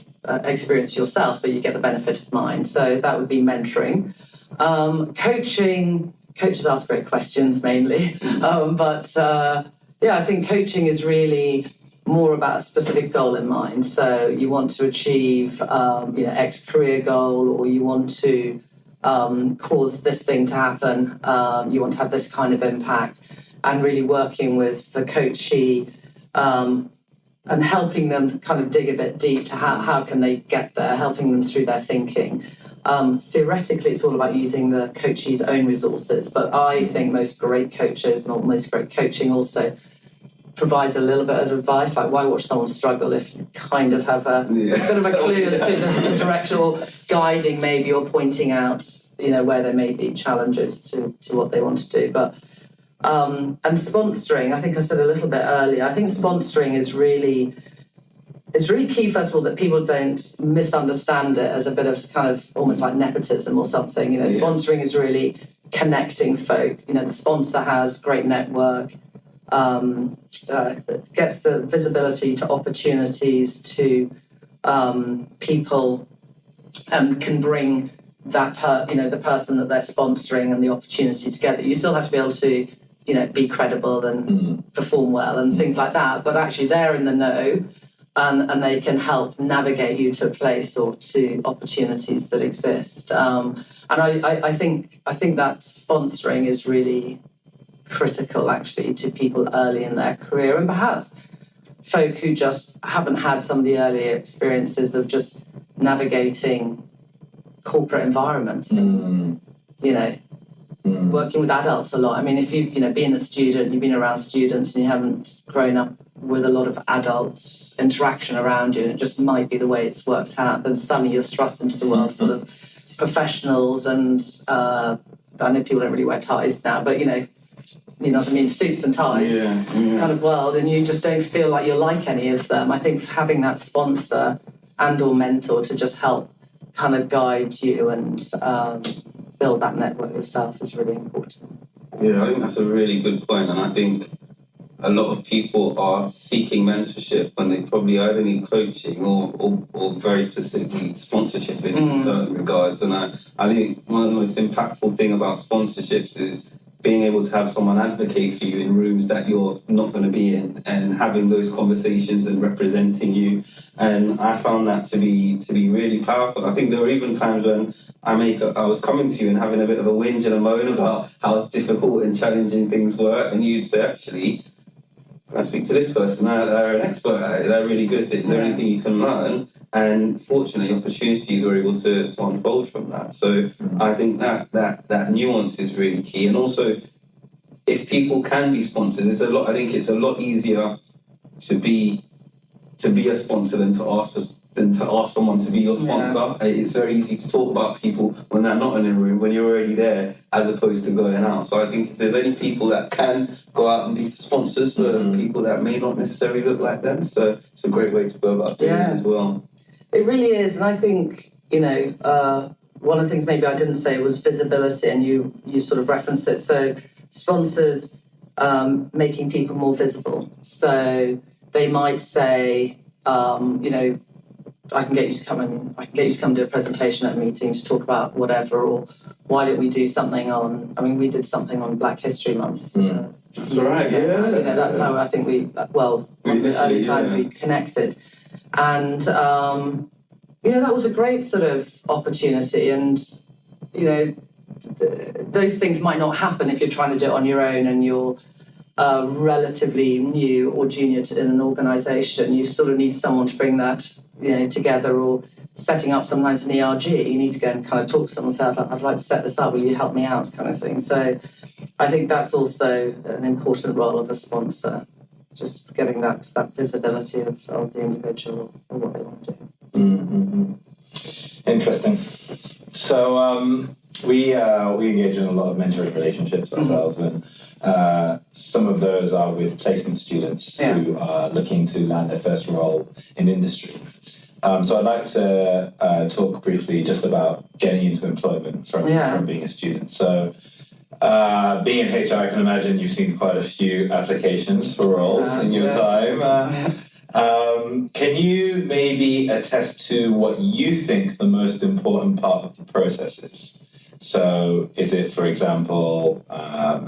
experience yourself, but you get the benefit of mine. So that would be mentoring. Coaching, coaches ask great questions mainly, I think coaching is really more about a specific goal in mind. So you want to achieve, X career goal, or you want to cause this thing to happen. You want to have this kind of impact, and really working with the coachee and helping them kind of dig a bit deep to how can they get there, helping them through their thinking. Theoretically, it's all about using the coachee's own resources, but I think most great coaches, not most great coaching, also provides a little bit of advice, like why watch someone struggle if you kind of have a bit of a clue as to the direction, or guiding maybe, or pointing out, where there may be challenges to what they want to do. But and sponsoring, I think I said a little bit earlier, I think sponsoring is really key, first of all, that people don't misunderstand it as a bit of kind of almost like nepotism or something. Sponsoring is really connecting folk. The sponsor has great network, gets the visibility to opportunities to people, and can bring that the person that they're sponsoring and the opportunity together. You still have to be able to be credible and perform well and things like that, but actually they're in the know, and they can help navigate you to a place or to opportunities that exist. And I think that sponsoring is really critical, actually, to people early in their career, and perhaps folk who just haven't had some of the earlier experiences of just navigating corporate environments. Working with adults a lot. I mean, if you've been a student, you've been around students, and you haven't grown up with a lot of adults interaction around you, and it just might be the way it's worked out, then suddenly you're thrust into the world full of professionals, and I know people don't really wear ties now, but you know what I mean, suits and ties kind of world, and you just don't feel like you're like any of them. I think having that sponsor and or mentor to just help kind of guide you and build that network yourself is really important. Yeah, I think that's a really good point, and I think a lot of people are seeking mentorship when they probably either need coaching or very specifically sponsorship in certain regards. And I think one of the most impactful thing about sponsorships is being able to have someone advocate for you in rooms that you're not going to be in, and having those conversations and representing you. And I found that to be really powerful. I think there were even times when I was coming to you and having a bit of a whinge and a moan about how difficult and challenging things were, and you'd say, actually, I speak to this person, they're an expert at it, they're really good at it, is there anything you can learn? And fortunately, opportunities were able to unfold from that. So I think that nuance is really key. And also, if people can be sponsors, I think it's a lot easier to be a sponsor than to ask someone to be your sponsor. Yeah. It's very easy to talk about people when they're not in a room, when you're already there, as opposed to going out. So I think if there's any people that can go out and be sponsors for people that may not necessarily look like them, so it's a great way to go about doing it as well. It really is, and I think, one of the things maybe I didn't say was visibility, and you sort of referenced it. So sponsors making people more visible. So they might say, I can get you to come do a presentation at a meeting to talk about whatever, or why don't we do something we did something on Black History Month. That's right, yeah. That's how I think one of the early times we connected. And, that was a great sort of opportunity. And, those things might not happen if you're trying to do it on your own and you're relatively new or junior in an organisation. You sort of need someone to bring that, together, or setting up sometimes an ERG. You need to go and kind of talk to someone and say, I'd like to set this up, will you help me out, kind of thing. So I think that's also an important role of a sponsor, just getting that visibility of the individual or what they want to do. Mm-hmm. Interesting. So we engage in a lot of mentoring relationships ourselves, and some of those are with placement students who are looking to land their first role in industry. So I'd like to talk briefly just about getting into employment from being a student. So being in HR, I can imagine you've seen quite a few applications for roles in your time. Can you maybe attest to what you think the most important part of the process is? So is it, for example,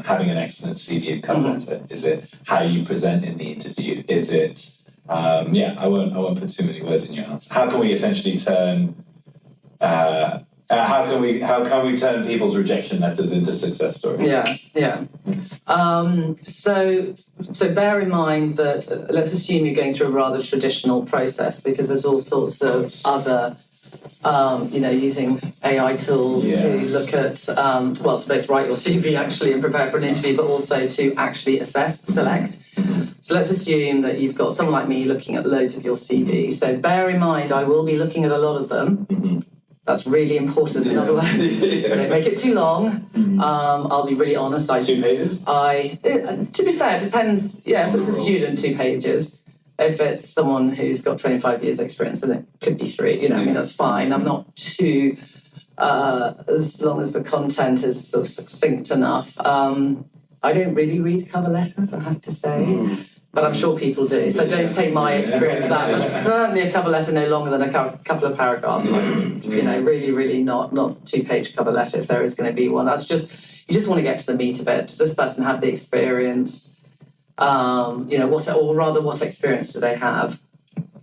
having an excellent CV and cover letter? Is it how you present in the interview? Is it, I won't put too many words in your mouth. How can we essentially turn, how can we turn people's rejection letters into success stories? So bear in mind that, let's assume you're going through a rather traditional process, because there's all sorts of other, using AI tools to look at, to both write your CV actually and prepare for an interview, but also to actually select. So let's assume that you've got someone like me looking at loads of your CV. So bear in mind, I will be looking at a lot of them. That's really important. In other words, don't make it too long. I'll be really honest. 2 pages? To be fair, it depends. Yeah, if it's a student, 2 pages. If it's someone who's got 25 years experience, then it could be 3. That's fine. I'm not too, as long as the content is sort of succinct enough. I don't really read cover letters, I have to say. But I'm sure people do. So don't take my experience that. But certainly a cover letter no longer than a couple of paragraphs. Really, really not 2-page cover letter if there is going to be one. That's just, you just want to get to the meat of it. Does this person have the experience? What experience do they have?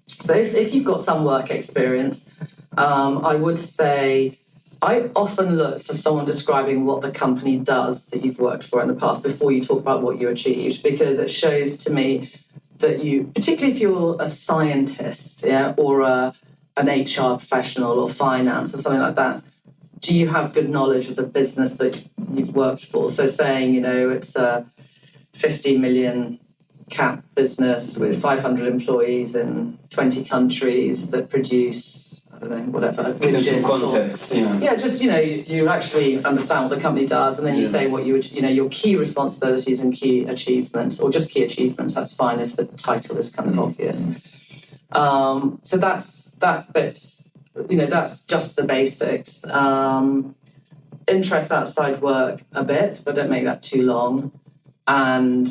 So if you've got some work experience, I would say I often look for someone describing what the company does that you've worked for in the past before you talk about what you achieved, because it shows to me that you, particularly if you're a scientist, or an HR professional or finance or something like that, do you have good knowledge of the business that you've worked for? So saying, it's a 50 million cap business with 500 employees in 20 countries that produce, I don't know, whatever. Some context, you actually understand what the company does, and then you say what your key responsibilities and key achievements, or just key achievements. That's fine if the title is kind of obvious. So that's that bit. That's just the basics. Interests outside work a bit, but don't make that too long. And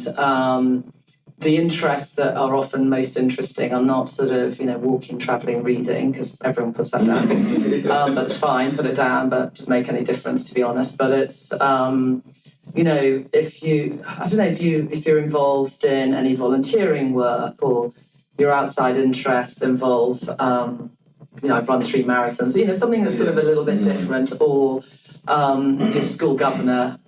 the interests that are often most interesting are not sort of, walking, travelling, reading, because everyone puts that down. That's fine, put it down, but doesn't make any difference, to be honest. But it's, if you're involved in any volunteering work, or your outside interests involve, I've run 3 marathons, something that's sort of a little bit different, or your school governor.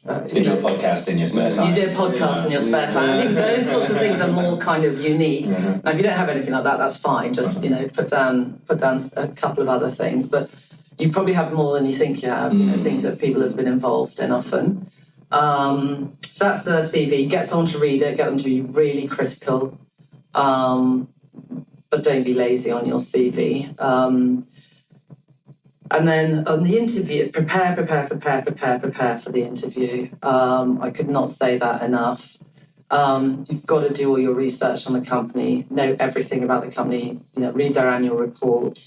You do a podcast in your spare time. You do a podcast in your spare time. I think those sorts of things are more kind of unique. Now, if you don't have anything like that, that's fine. Just put down a couple of other things, but you probably have more than you think you have. Things that people have been involved in often. So that's the CV. Get someone to read it. Get them to be really critical, but don't be lazy on your CV. And then on the interview, prepare for the interview. I could not say that enough. You've got to do all your research on the company, know everything about the company, read their annual report.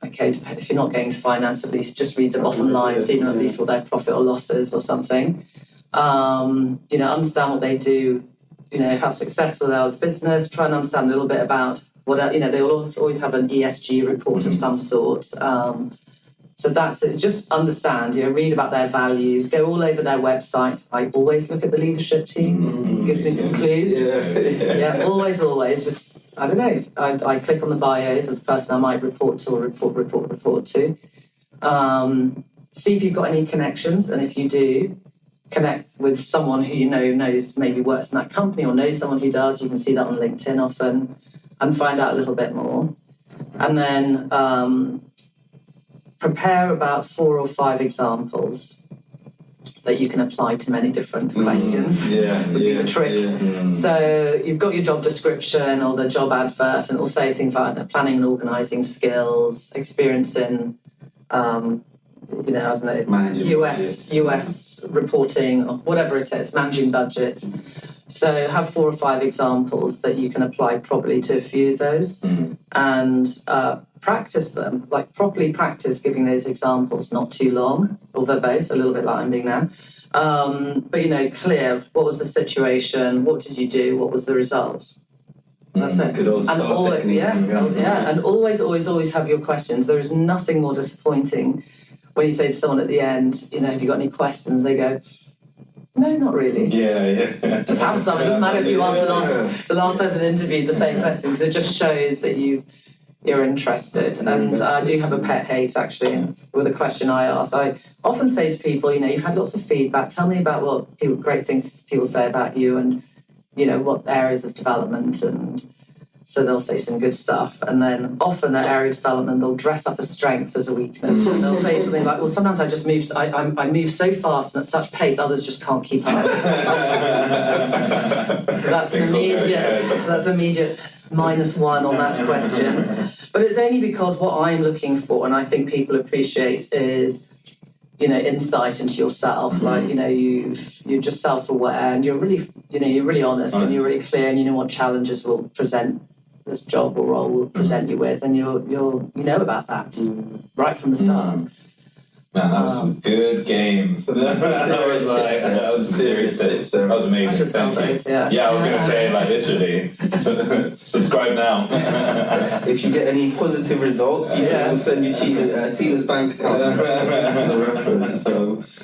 Okay, if you're not going to finance, at least just read the bottom line, so you know at least what their profit or losses or something. Understand what they do, how successful they are as a business, try and understand a little bit about what, they will always have an ESG report of some sort. So that's it. Just understand, read about their values, go all over their website. I always look at the leadership team. Gives me some clues. Yeah, always. Just, I don't know. I click on the bios of the person I might report to or report to. See if you've got any connections, and if you do, connect with someone who knows, maybe works in that company or knows someone who does. You can see that on LinkedIn often, and find out a little bit more. And then prepare about 4 or 5 examples that you can apply to many different questions. Would be the trick. So you've got your job description or the job advert, and it'll say things like planning and organising skills, experience in, US reporting, or whatever it is, managing budgets. So have 4 or 5 examples that you can apply probably to a few of those, and practice them, like properly practice giving those examples, not too long or verbose, a little bit like I'm doing now. But clear, what was the situation, what did you do, what was the result? That's it. Good old star technique. And always have your questions. There is nothing more disappointing when you say to someone at the end, have you got any questions? They go, no, not really. Yeah. Just have some. It doesn't matter if you ask the last person interviewed the same question, because it just shows that you're interested. And I do have a pet hate, actually, with a question I ask. I often say to people, you've had lots of feedback. Tell me about what great things people say about you, and what areas of development. And so they'll say some good stuff, and then often that area of development they'll dress up a strength as a weakness. And they'll say something like, well, sometimes I just move, I move so fast and at such pace others just can't keep up. So that's immediate -1 on that question. But it's only because what I'm looking for, and I think people appreciate, is insight into yourself. Like you're just self-aware, and you're really honest, and you're really clear, and you know what challenges will present this job or role will present you with, and you know about that right from the start. Man, that was some good games. That was serious tips. That was amazing. Thank you. Yeah, I was going to say, literally, subscribe now. If you get any positive results, we'll send you Tina's bank account the reference.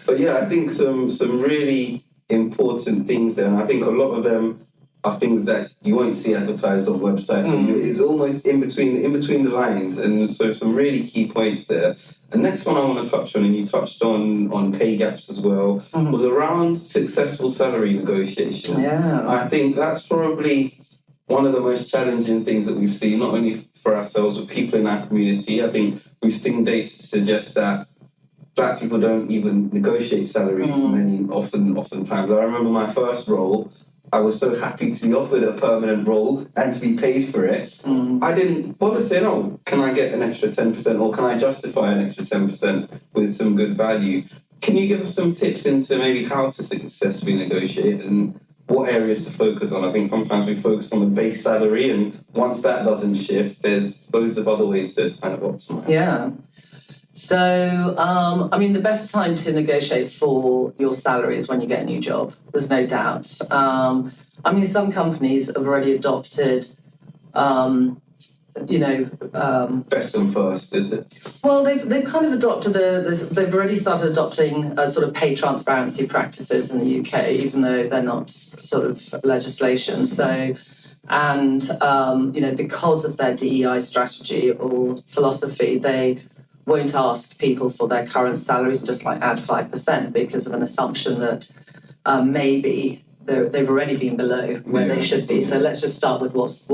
But I think some really important things there, and I think a lot of them are things that you won't see advertised on websites. So it's almost in between the lines, and so some really key points there. The next one I want to touch on, and you touched on pay gaps as well, was around successful salary negotiation. I think that's probably one of the most challenging things that we've seen, not only for ourselves, but people in our community. I think we've seen data suggest that Black people don't even negotiate salaries oftentimes. I remember my first role, I was so happy to be offered a permanent role and to be paid for it. I didn't bother saying, can I get an extra 10%, or can I justify an extra 10% with some good value? Can you give us some tips into maybe how to successfully negotiate and what areas to focus on? I think sometimes we focus on the base salary, and once that doesn't shift, there's loads of other ways to kind of optimize. Yeah. So, I mean, the best time to negotiate for your salary is when you get a new job. There's no doubt. I mean, some companies have already adopted, Best and first, is it? well, they've kind of adopted they've already started adopting sort of pay transparency practices in the UK, even though they're not sort of legislation. So, and because of their DEI strategy or philosophy, they won't ask people for their current salaries and just like add 5% because of an assumption that maybe they've already been below where they should be. So let's just start with what's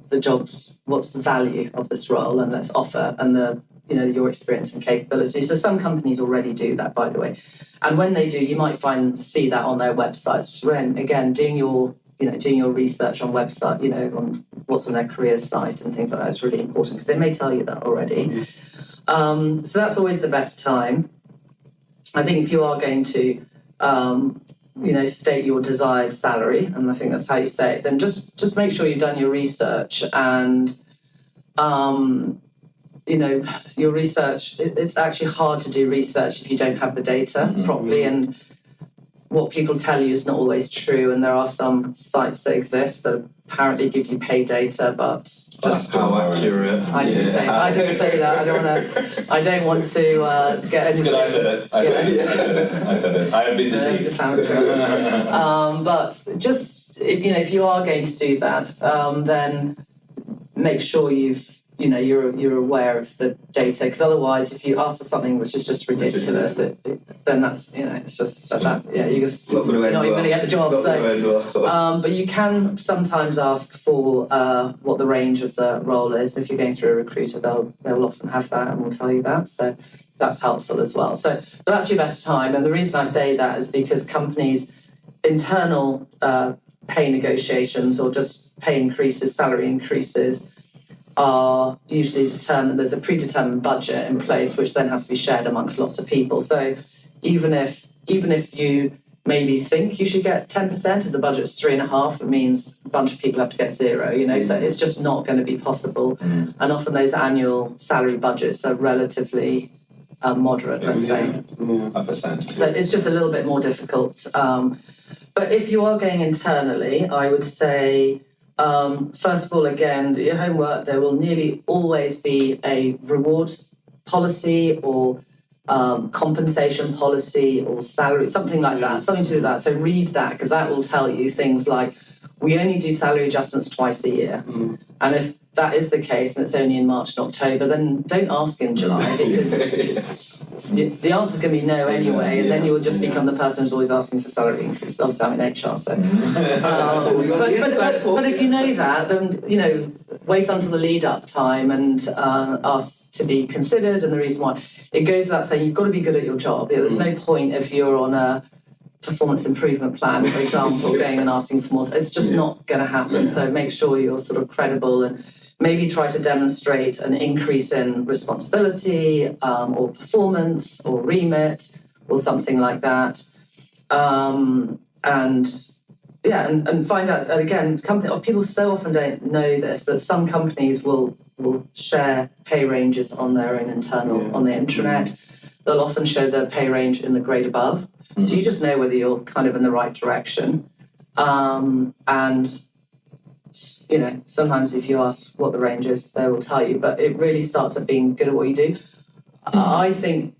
the value of this role, and let's offer and your experience and capability. So some companies already do that, by the way, and when they do, you might see that on their websites. When again, doing your research on website, on what's on their careers site and things like that is really important because they may tell you that already. So that's always the best time. I think if you are going to state your desired salary, and I think that's how you say it, then just make sure you've done your research and, your research, it's actually hard to do research if you don't have the data properly, and what people tell you is not always true, and there are some sites that exist that apparently give you pay data, but Just how accurate. I didn't say that. I don't want to get anything. It's good. I said it. I have been deceived. But just if you are going to do that, then make sure you're aware of the data, because otherwise, if you ask for something which is just ridiculous, then that's it's just that you're not even going to get the job. So, but you can sometimes ask for what the range of the role is. If you're going through a recruiter, they'll often have that and will tell you that. So that's helpful as well. So but that's your best time. And the reason I say that is because companies' internal pay negotiations or just pay increases, salary increases, are usually determined. There's a predetermined budget in place, which then has to be shared amongst lots of people. So even if you maybe think you should get 10%, if the budget's 3.5%, it means a bunch of people have to get 0. So it's just not going to be possible. And often those annual salary budgets are relatively moderate, let's say. So it's just a little bit more difficult. But if you are going internally, I would say, first of all, again, your homework, there will nearly always be a rewards policy or compensation policy or salary, something like that, something to do with that. So read that, because that will tell you things like, we only do salary adjustments twice a year. And if that is the case and it's only in March and October, then don't ask in July, because the answer is going to be no anyway, and then you'll just become the person who's always asking for salary increase. Obviously, I'm in HR, so. But if you know that, then wait until the lead-up time and ask to be considered. And the reason why it goes without saying, you've got to be good at your job. There's no point if you're on a performance improvement plan, for example, going and asking for more. It's just not going to happen. So make sure you're sort of credible and maybe try to demonstrate an increase in responsibility or performance or remit or something like that. And find out, and again, people so often don't know this, but some companies will share pay ranges on their own internal, on the intranet. They'll often show the pay range in the grade above. So you just know whether you're kind of in the right direction. And sometimes if you ask what the range is, they will tell you, but it really starts at being good at what you do. I think,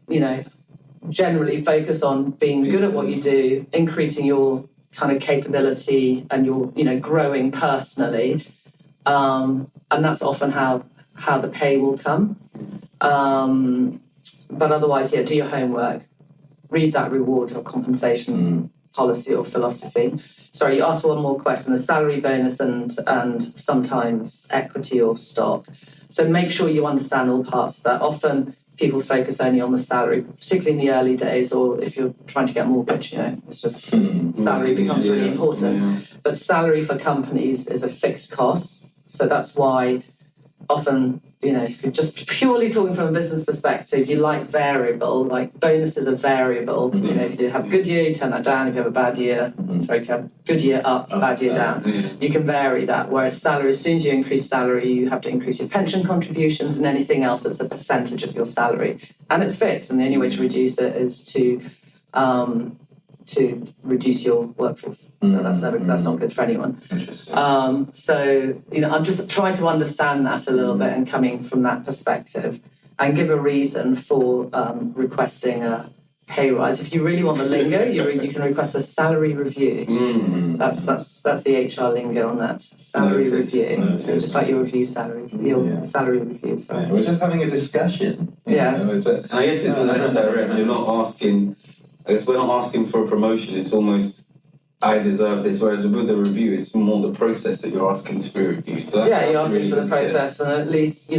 generally focus on being good at what you do, increasing your kind of capability and your, growing personally. And that's often how the pay will come. But otherwise, do your homework, read that rewards or compensation policy or philosophy. Sorry, you asked one more question, the salary bonus and sometimes equity or stock. So make sure you understand all parts of that. Often people focus only on the salary, particularly in the early days, or if you're trying to get a mortgage, it's just salary becomes really important. But salary for companies is a fixed cost. So that's why often if you're just purely talking from a business perspective, you like variable, like bonuses are variable. If you do have a good year, you turn that down. If you have a bad year, if you have a good year up, bad year down, you can vary that. Whereas salary, as soon as you increase salary, you have to increase your pension contributions and anything else that's a percentage of your salary. And it's fixed, and the only way to reduce it is to reduce your workforce. So that's not good for anyone. Interesting. I'm just trying to understand that a little bit and coming from that perspective and give a reason for requesting a pay rise. If you really want the lingo, you can request a salary review. That's the HR lingo on that. Salary review. So just like your review salary, your salary review. Yeah, we're just having a discussion. Yeah. I guess it's a nice direct. You're not asking. I guess we're not asking for a promotion. It's almost, I deserve this. Whereas with the review, it's more the process that you're asking to be reviewed. So that's you're asking really for the process, and at least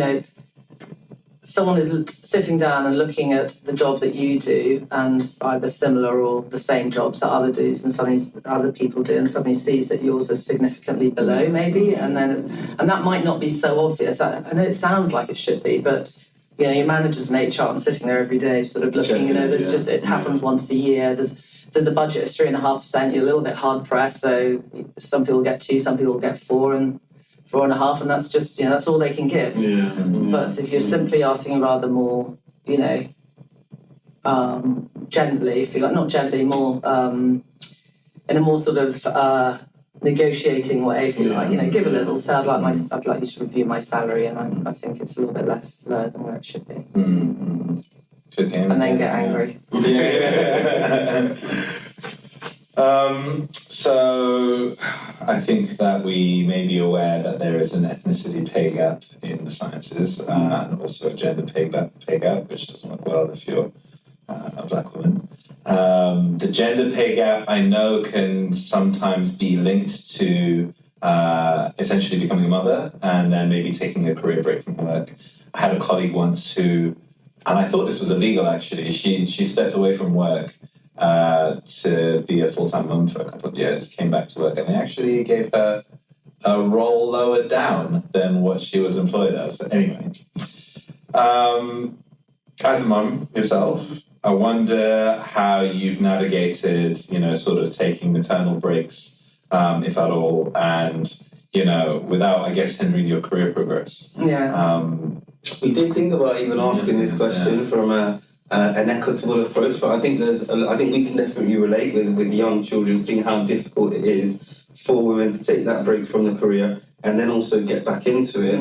someone is sitting down and looking at the job that you do, and either similar or the same jobs that other people do, and suddenly sees that yours is significantly below, maybe, and that might not be so obvious. I know it sounds like it should be, but. Your manager's in HR and sitting there every day sort of looking, it happens once a year. There's a budget of 3.5%, you're a little bit hard pressed, so some people get 2, some people get 4 and 4.5, and that's just, that's all they can give. But if you're simply asking rather more, gently, if you like, not gently, more, in a more sort of, negotiating way, if you like, give a little. So I'd like you to review my salary, and I think it's a little bit lower than where it should be. Good game. And then get angry. So I think that we may be aware that there is an ethnicity pay gap in the sciences, and also a gender pay gap, which doesn't work well if you're a black woman. The gender pay gap, I know, can sometimes be linked to essentially becoming a mother and then maybe taking a career break from work. I had a colleague once who, and I thought this was illegal actually, she stepped away from work to be a full-time mum for a couple of years, came back to work, and they actually gave her a role lower down than what she was employed as. But anyway, as a mum yourself, I wonder how you've navigated, sort of taking maternal breaks, if at all, and, without, I guess, hindering your career progress. Yeah. We did think about even asking this question from an equitable approach, but I think we can definitely relate with young children, seeing how difficult it is for women to take that break from the career and then also get back into it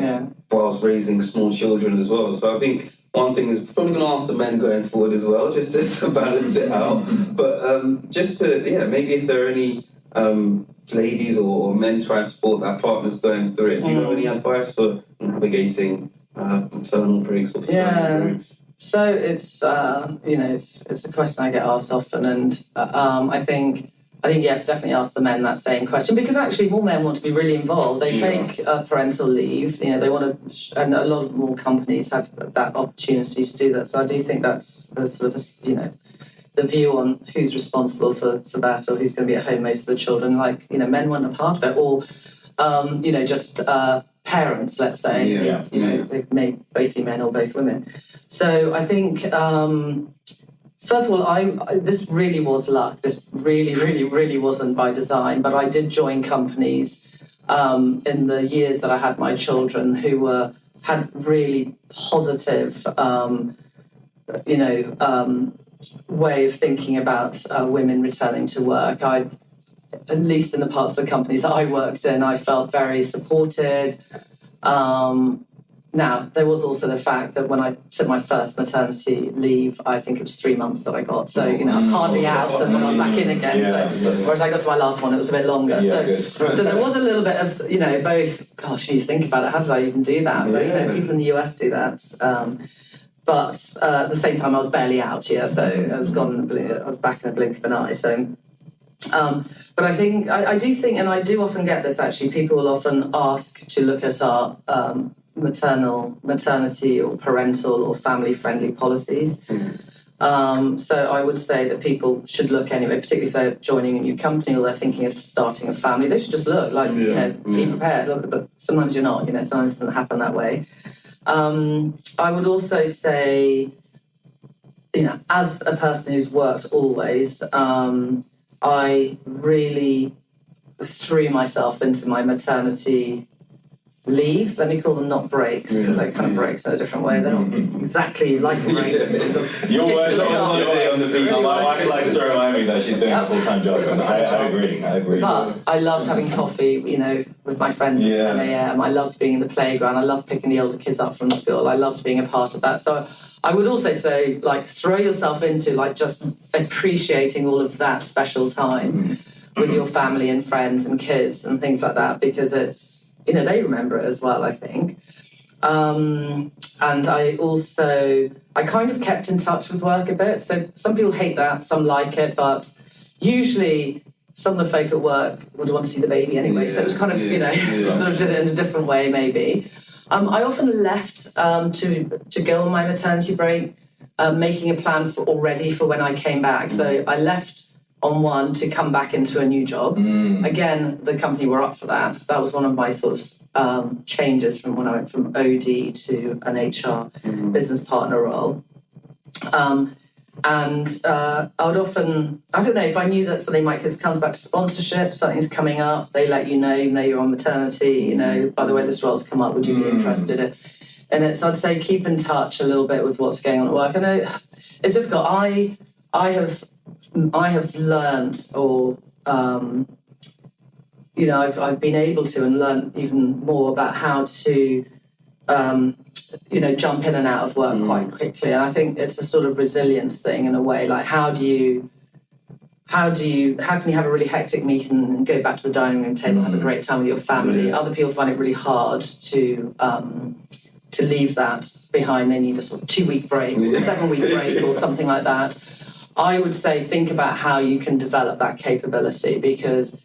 whilst raising small children as well. So I think one thing is probably going to ask the men going forward as well, just to balance it out. But just to, maybe if there are any ladies or men trying to support their partners going through it, do you have any advice for navigating maternal breaks or paternal breaks? So it's, it's a question I get asked often, and I think yes, definitely ask the men that same question, because actually more men want to be really involved. They take parental leave, they want to, and a lot more companies have that opportunity to do that. So I do think that's sort of the view on who's responsible for that, or who's going to be at home most of the children. Like, men want a part of it, or just parents, let's say. They may both be men or both women. So I think. First of all, this really was luck. This really, really, really wasn't by design. But I did join companies in the years that I had my children who had really positive, way of thinking about women returning to work. At least in the parts of the companies that I worked in, I felt very supported. Now, there was also the fact that when I took my first maternity leave, I think it was 3 months that I got. So, I was hardly out and then I was back in again. Whereas I got to my last one, it was a bit longer. So there was a little bit of, both, gosh, you think about it, how did I even do that? But, people in the US do that. But at the same time, I was barely out here. So I was I was back in a blink of an eye. So, but I think, I do think, and I do often get this actually, people will often ask to look at our maternity or parental or family-friendly policies. So I would say that people should look anyway, particularly if they're joining a new company or they're thinking of starting a family. They should just look, be prepared. But sometimes you're not, sometimes it doesn't happen that way. I would also say, as a person who's worked always, I really threw myself into my maternity leaves. Let me call them not breaks, because they kind of breaks in a different way. They're not exactly like a break. Your words on the beach. My wife likes to remind me that she's doing a full-time job, and I agree. But I loved having coffee, with my friends at 10 a.m. I loved being in the playground. I loved picking the older kids up from school. I loved being a part of that. So I would also say, throw yourself into, just appreciating all of that special time with your family and friends and kids and things like that, because it's, they remember it as well, I think. And I kind of kept in touch with work a bit. So some people hate that, some like it, but usually some of the folk at work would want to see the baby anyway. So it was kind of, sort of did it in a different way, maybe. I often left to go on my maternity break, making a plan already for when I came back. So I left on one to come back into a new job. Again, the company were up for that. That was one of my sort of changes from when I went from OD to an HR business partner role. And I would often, I don't know, if I knew that something comes back to sponsorship, something's coming up, they let you know, even though you're on maternity, by the way, this role's come up, would you be interested? And so I'd say keep in touch a little bit with what's going on at work. I know it's difficult. I have learned, or I've been able to and learned even more about how to jump in and out of work quite quickly. And I think it's a sort of resilience thing in a way. How can you have a really hectic meeting and go back to the dining room table and have a great time with your family? Other people find it really hard to leave that behind. They need a sort of 2-week break or 7-week break or something like that. I would say think about how you can develop that capability, because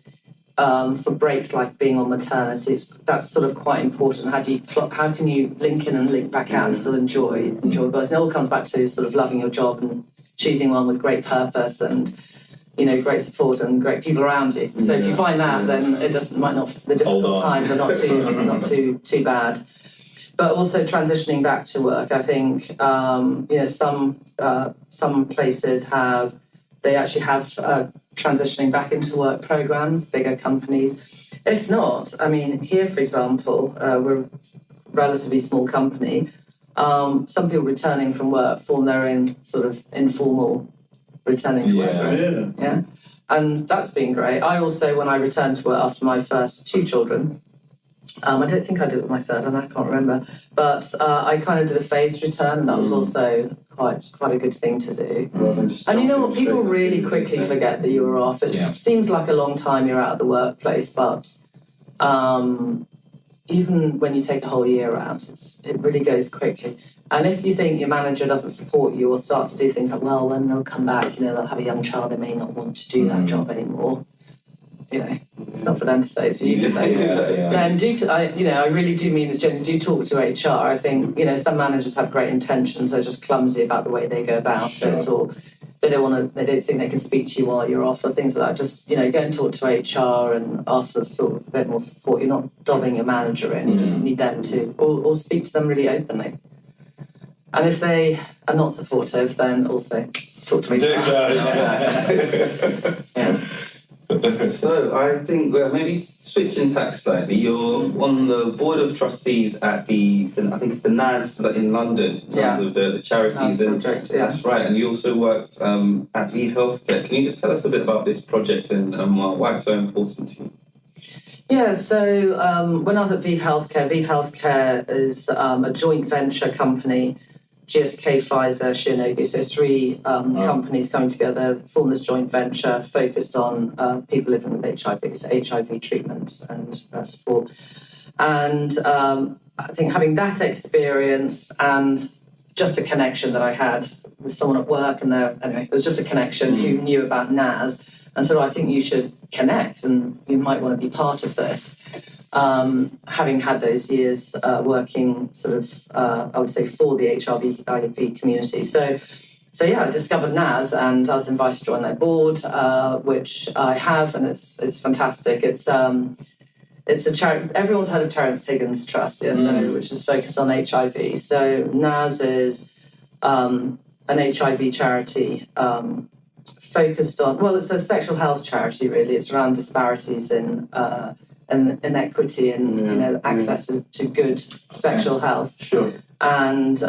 for breaks like being on maternity, that's sort of quite important. How can you link in and link back out and still enjoy both? And it all comes back to sort of loving your job and choosing one with great purpose and great support and great people around you. So if you find that, then the difficult times are not too bad. But also transitioning back to work, I think some places actually have transitioning back into work programs, bigger companies. If not, here, for example, we're a relatively small company. Some people returning from work form their own sort of informal returning to work. Yeah. And that's been great. I also, when I returned to work after my first 2 children, I don't think I did it with my third, and I can't remember. But I kind of did a phased return, and that was also quite a good thing to do. And you know what? People really quickly forget that you were off. It seems like a long time you're out of the workplace, but even when you take a whole year out, it really goes quickly. And if you think your manager doesn't support you or starts to do things like, well, when they'll come back, they'll have a young child, they may not want to do that job anymore. It's not for them to say, so you to say. And I really do mean this, Jen, do talk to HR. I think, some managers have great intentions, they're just clumsy about the way they go about it, or they don't think they can speak to you while you're off, or things like that. Just, go and talk to HR and ask for sort of a bit more support. You're not dobbing your manager in, you just need them to, or speak to them really openly. And if they are not supportive, then also talk to HR. So I think maybe switching tack slightly. You're on the board of trustees at I think it's the NAS in London, in terms of the charities. Project, That's right. And you also worked at ViV Healthcare. Can you just tell us a bit about this project and why it's so important to you? Yeah, so when I was at ViV Healthcare is a joint venture company. GSK, Pfizer, Shionogi, so 3 companies coming together, form this joint venture focused on people living with HIV, so HIV treatments and support. And I think having that experience and just a connection that I had with someone at work, and it was just a connection who knew about NAS, and so I think you should connect and you might want to be part of this. Having had those years working sort of, I would say, for the HIV community. So I discovered NAS and I was invited to join their board, which I have, and it's fantastic. It's it's a charity. Everyone's heard of Terence Higgins Trust, which is focused on HIV. So NAS is an HIV charity focused on, well, it's a sexual health charity, really. It's around disparities in inequity and access to good sexual health. Sure. And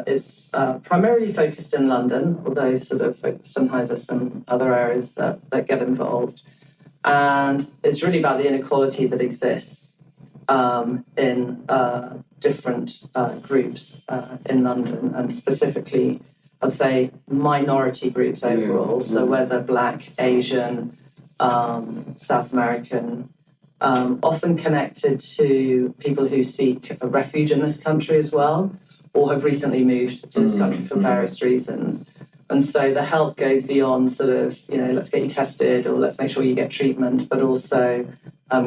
it's primarily focused in London, although sort of sometimes there's some other areas that get involved. And it's really about the inequality that exists in different groups in London, and specifically, I'd say, minority groups overall. So whether Black, Asian, South American, often connected to people who seek a refuge in this country as well, or have recently moved to this country for various reasons. And so the help goes beyond sort of, let's get you tested or let's make sure you get treatment, but also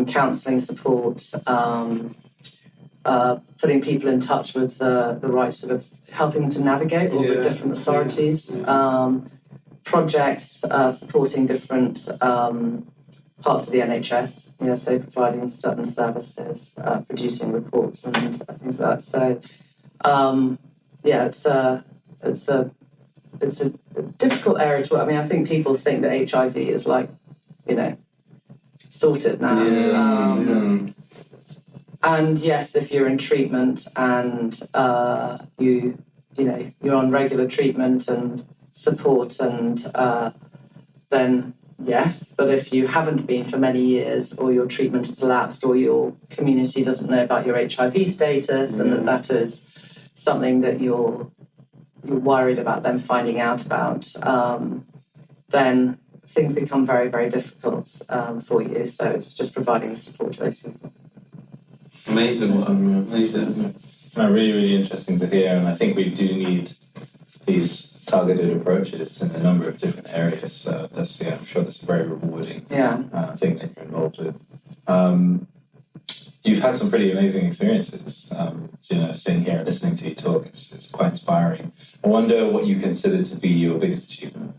counselling support, putting people in touch with the right sort of, helping them to navigate all the different authorities, projects supporting different parts of the NHS, so providing certain services, producing reports and things like that. So, it's a difficult area to work. I mean, I think people think that HIV is like, sorted now. And yes, if you're in treatment and you're on regular treatment and support, and then yes, but if you haven't been for many years, or your treatment has lapsed, or your community doesn't know about your HIV status, and that is something that you're worried about them finding out about, then things become very, very difficult for you. So it's just providing the support to those people. Amazing. Really, really interesting to hear, and I think we do need these targeted approaches in a number of different areas. So that's, I'm sure that's a very rewarding thing that you're involved with. You've had some pretty amazing experiences. Sitting here and listening to you talk, it's quite inspiring. I wonder what you consider to be your biggest achievement.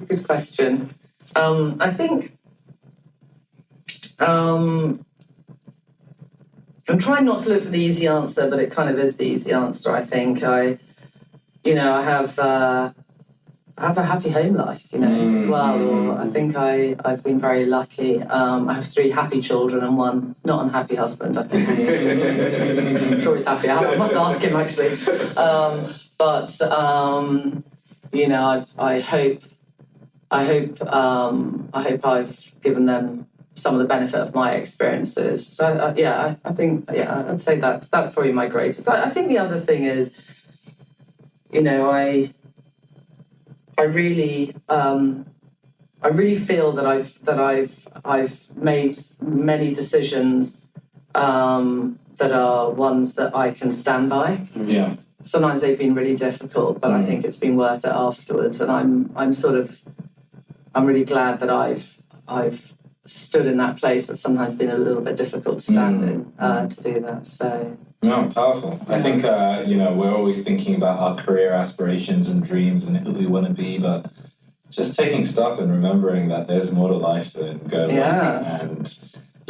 Good question. I think I'm trying not to look for the easy answer, but it kind of is the easy answer. I think I have a happy home life, as well. Or I think I've been very lucky. I have 3 happy children and 1 not unhappy husband. I think I'm sure he's happy. I must ask him actually. I hope I've given them some of the benefit of my experiences. So I think I'd say that's probably my greatest. I think the other thing is, I really feel that I've made many decisions that are ones that I can stand by. Yeah. Sometimes they've been really difficult, but I think it's been worth it afterwards. And I'm really glad that I've stood in that place that's sometimes been a little bit difficult to stand in to do that. So. No, powerful. I think, we're always thinking about our career aspirations and dreams and who we want to be, but just taking stock and remembering that there's more to life than go work.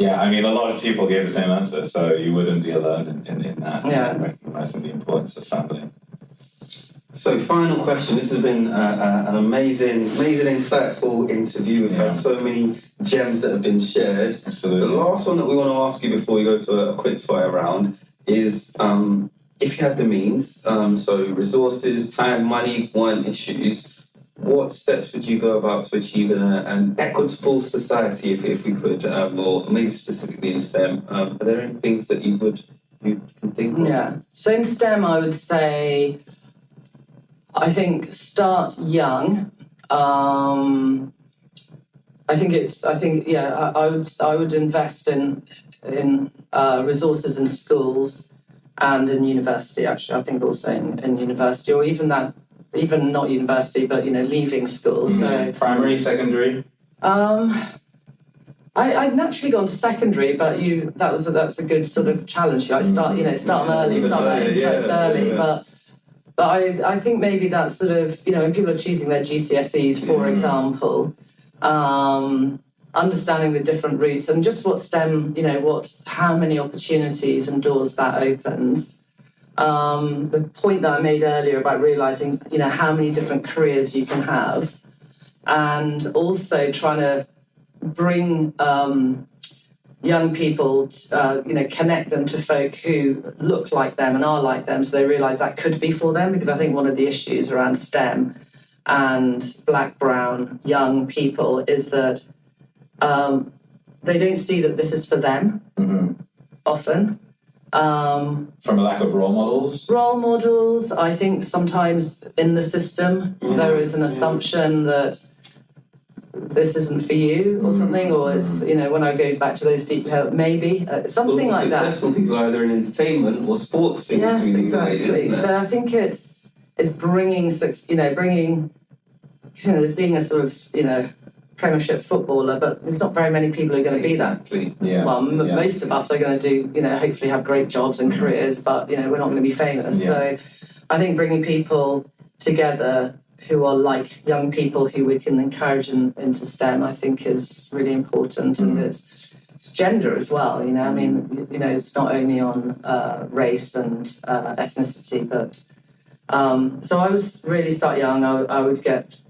And a lot of people gave the same answer, so you wouldn't be alone in that. And recognizing the importance of family. So, final question. This has been an amazing, insightful interview. We've had so many gems that have been shared. Absolutely. The last one that we want to ask you before we go to a quick fire round is if you had the means, so resources, time, money, weren't issues, what steps would you go about to achieve an equitable society, if we could, or maybe specifically in STEM? Are there any things that you can think of? Yeah. So in STEM, I would say, I think start young. I would invest in resources in schools and in university. Actually, I think also in university, or even not university, but leaving school. So primary, secondary. I'd naturally gone to secondary, but that's a good sort of challenge. I start early, interest early, but I think maybe that's sort of when people are choosing their GCSEs, for example. understanding the different routes and just what STEM, how many opportunities and doors that opens. The point that I made earlier about realising, how many different careers you can have, and also trying to bring young people, connect them to folk who look like them and are like them, so they realise that could be for them. Because I think one of the issues around STEM and black, brown, young people is that they don't see that this is for them, often. From a lack of role models? Role models, I think sometimes in the system there is an assumption that this isn't for you or something, or it's, when I go back to those deep, maybe, something like that. Successful people are either in entertainment or sports. Yes, exactly. So I think it's bringing, there's being a sort of, Premiership footballer, but there's not very many people who are going to be that. Yeah. Well, most of us are going to do, hopefully have great jobs and careers, but, we're not going to be famous. Yeah. So I think bringing people together who are like young people who we can encourage into STEM, I think is really important. And it's gender as well, it's not only on race and ethnicity, but so I would really start young. I would get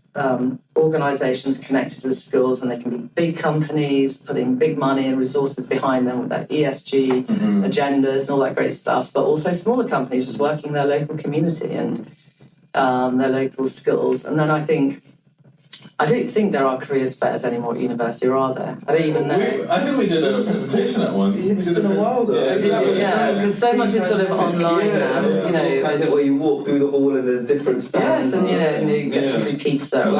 organisations connected with schools, and they can be big companies putting big money and resources behind them with their ESG agendas and all that great stuff, but also smaller companies just working their local community and their local skills. And then I don't think there are careers fairs anymore at university, or are there? I don't even know. I think we did a presentation at one. It's been a while though. Yeah, because so much is sort of online now. Where you walk through the hall and there's different stands. Yes, and you get some free pizza, or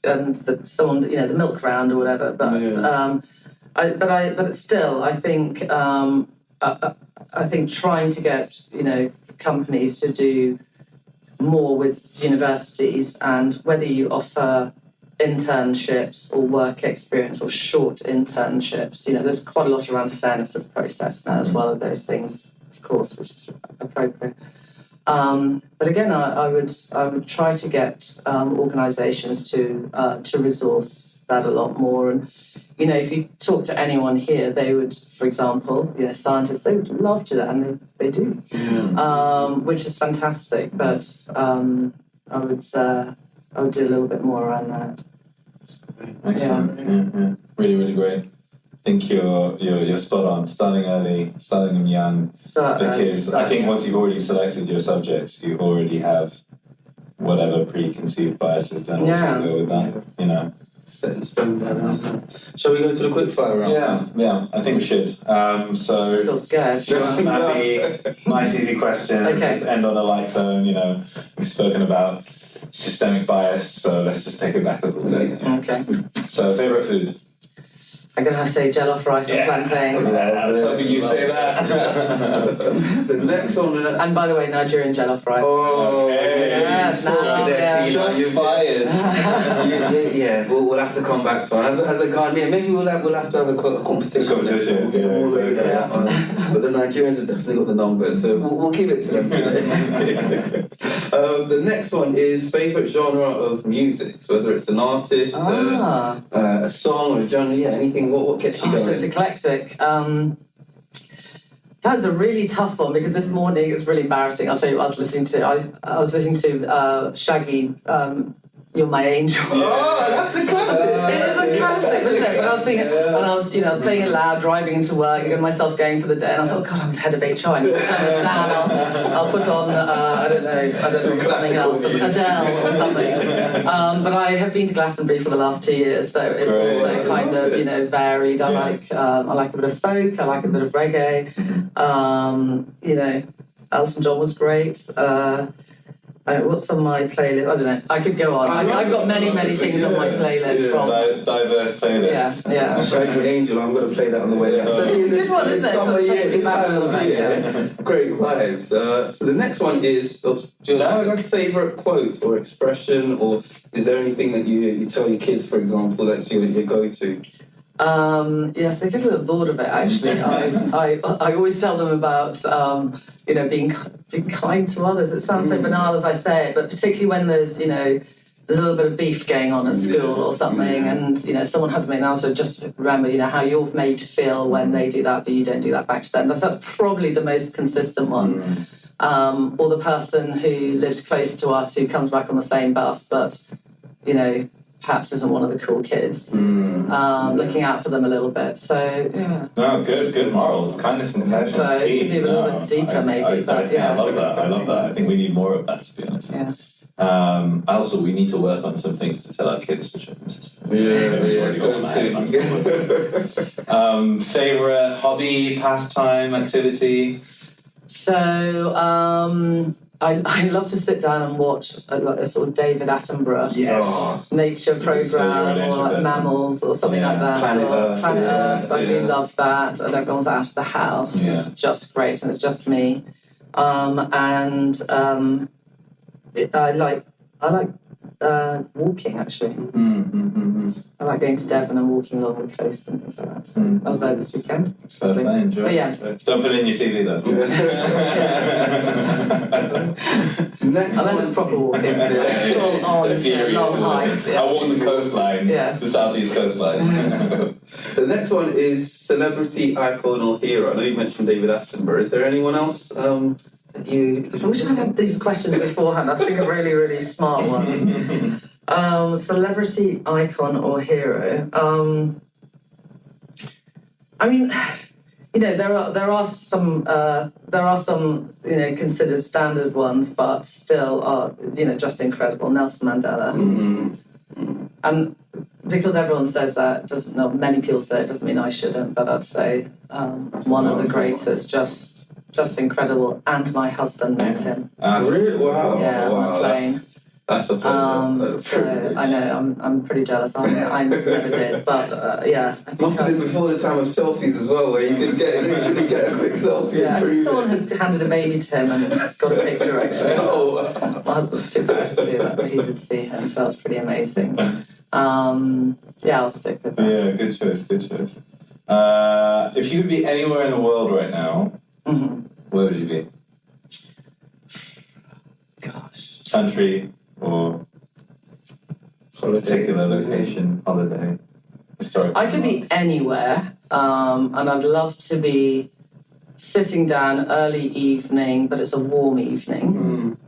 and the milk round or whatever. But but still, I think trying to get companies to do more with universities, and whether you offer internships or work experience or short internships, there's quite a lot around fairness of process now as well, of those things, of course, which is appropriate. But again, I would try to get organisations to resource that a lot more. And if you talk to anyone here, they would, for example, scientists, they would love to do that, and they do, which is fantastic. But I would do a little bit more around that. Excellent. Yeah. Really, really great. I think you're spot on. Starting early, starting them young, because I think once you've already selected your subjects, you already have whatever preconceived biases then also go with that. Set in stone there, isn't it? Shall we go to the quickfire round? Yeah, I think we should. I feel scared. Snappy, nice, easy questions. Okay. Just end on a light tone. We've spoken about systemic bias, so let's just take it back a little bit. Okay. So, favourite food? I'm going to have to say jollof rice and plantain. I was hoping you'd say that. The next one. And by the way, Nigerian jollof rice. Oh, okay. Shots fired. We'll have to come back to it. As a Ghanaian, maybe we'll have to have a competition. But the Nigerians have definitely got the numbers, so we'll give it to them today. The next one is favourite genre of music, so whether it's an artist, a song, or a genre, anything. What gets you going? So it's eclectic. That was a really tough one, because this morning it was really embarrassing. I'll tell you what I was listening to. I was listening to Shaggy, You're My Angel. Oh, that's a classic. It is a classic, isn't it? But I was singing, and I was playing it loud, driving into work, and myself going for the day, and I thought, God, I'm the head of HR. I need to turn this down. I'll put on, I don't know, something else, Adele or something. But I have been to Glastonbury for the last 2 years, so it's also kind of, varied. I like a bit of folk, I like a bit of reggae. Elton John was great. What's on my playlist? I don't know. I could go on. I've got many things on my playlist from diverse playlist. Yeah. Shaggy Angel. I'm going to play that on the way down. This one, isn't it? Summer years, this time of year. Great vibes. So the next one is: do you have a favourite quote or expression, or is there anything that you tell your kids, for example, that's your go-to? Yes, they get a little bored of it, actually. I always tell them about being kind to others. It sounds so banal as I say it, but particularly when there's there's a little bit of beef going on at school or something, and someone has made an answer. Just remember, how you're made to feel when they do that, but you don't do that back to them. That's probably the most consistent one. Or the person who lives close to us who comes back on the same bus, but perhaps isn't one of the cool kids. Looking out for them a little bit. So yeah. No, good morals, kindness and compassion. So it should be a little bit deeper, maybe. I love that. I think we need more of that, to be honest. Yeah. Also, we need to work on some things to tell our kids for children's system. Favorite hobby, pastime, activity? So I love to sit down and watch a sort of David Attenborough nature program or like mammals or something like that. Planet Earth. I do love that, and everyone's out of the house. It's just great, and it's just me. I like walking, actually. I like going to Devon and walking along the coast and things like that. So I was there this weekend. So enjoy. But yeah. Don't put it in your CV though. Unless it's proper walking. Full on long hikes. I walk the coastline, the southeast coastline. The next one is celebrity, icon or hero. I know you mentioned David Attenborough. Is there anyone else? I wish I'd had these questions beforehand. I think of really, really smart ones. Celebrity, icon, or hero. I mean, there are some considered standard ones, but still are just incredible. Nelson Mandela, and because everyone says that, many people say it, doesn't mean I shouldn't. But I'd say one of the greatest, just incredible, and my husband met him. Really? Wow. Yeah, on a plane. That's a pleasure. So I know I'm pretty jealous. I never did, but yeah. Must have been before the time of selfies as well, where you could literally get a quick selfie. Yeah, someone had handed a baby to him and got a picture actually. My husband's too embarrassed to do that, but he did see him, so that was pretty amazing. I'll stick with that. Yeah, good choice. If you could be anywhere in the world right now, where would you be? Gosh. Country or particular location, holiday, historical? I could be anywhere, and I'd love to be sitting down early evening, but it's a warm evening,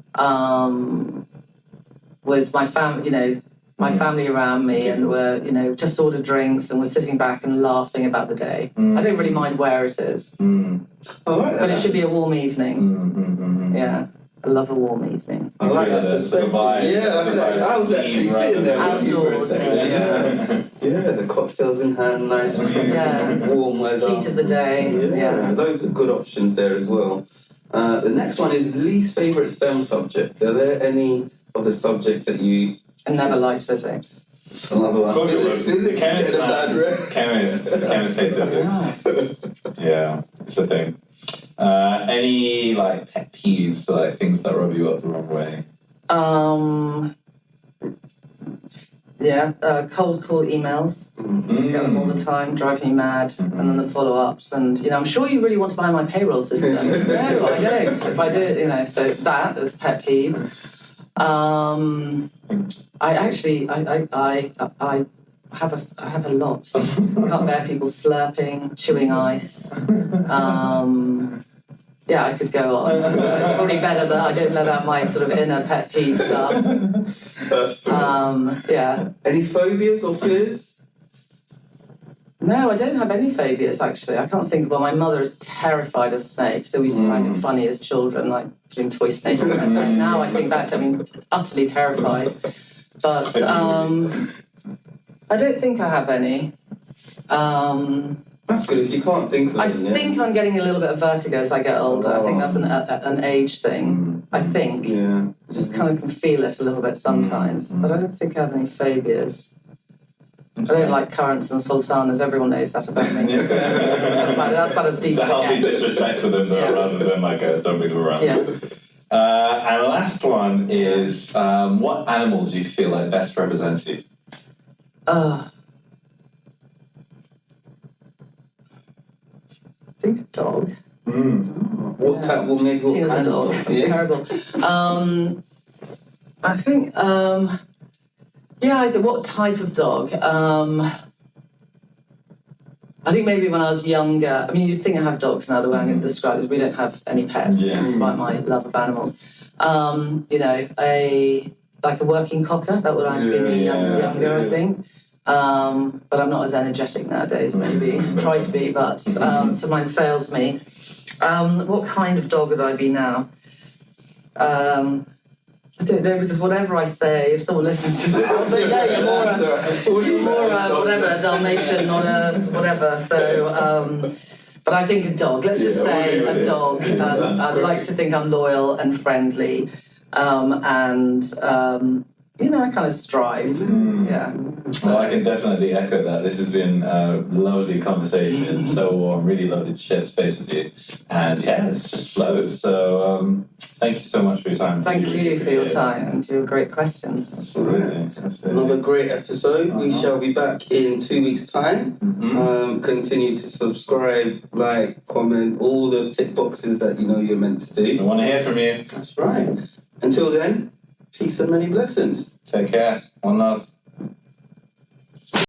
with my family, my family around me, and we're, just order drinks and we're sitting back and laughing about the day. I don't really mind where it is, but it should be a warm evening. Yeah. I love a warm evening. I like that perspective. I was actually sitting there outdoors. The cocktails in hand, nice, warm weather. Heat of the day. Yeah, loads of good options there as well. The next one is least favourite STEM subject. Are there any of the subjects that you... I never liked physics. That's another one. Physics. Chemist hate physics. Yeah, it's a thing. Any pet peeves, things that rub you up the wrong way? Cold call emails. Get them all the time, drive me mad. And then the follow-ups. And, I'm sure you really want to buy my payroll system. No, I don't. If I do, so that is a pet peeve. I have a lot. I can't bear people slurping, chewing ice. I could go on. It's probably better that I don't let out my sort of inner pet peeve stuff. That's true. Any phobias or fears? No, I don't have any phobias, actually. I can't think of one. My mother is terrified of snakes, so we used to find it funny as children, putting toy snakes in her bed. Now I think back to utterly terrified. But I don't think I have any. That's good if you can't think of it. I think I'm getting a little bit of vertigo as I get older. I think that's an age thing. I think. Yeah. I just kind of can feel it a little bit sometimes. But I don't think I have any phobias. I don't like currants and sultanas. Everyone knows that about me. That's about as deep as it gets. It's a healthy disrespect for them, though, rather than don't bring them around. Yeah. And the last one is, what animals do you feel best represents you? I think a dog. What kind of dog? dog? It's terrible. I think Yeah, I think what type of dog? I think maybe when I was younger, I mean, you think I have dogs now, the way I'm going to describe it, we don't have any pets, despite my love of animals. You know, like a working cocker, that would have been me younger, I think. But I'm not as energetic nowadays, maybe. Try to be, but sometimes fails me. What kind of dog would I be now? I don't know, because whatever I say, if someone listens to this, I'll say, yeah, you're more whatever, a Dalmatian, not a whatever. So, but I think a dog. Let's just say a dog. I'd like to think I'm loyal and friendly, and you know, I kind of strive. Yeah. Well, I can definitely echo that. This has been a lovely conversation, so warm. Really lovely to share the space with you, and yeah, it's just flowed. So thank you so much for your time. Thank you for your time and your great questions. Absolutely. Another great episode. We shall be back in 2 weeks' time. Continue to subscribe, like, comment, all the tick boxes that you know you're meant to do. I want to hear from you. That's right. Until then, peace and many blessings. Take care. One love.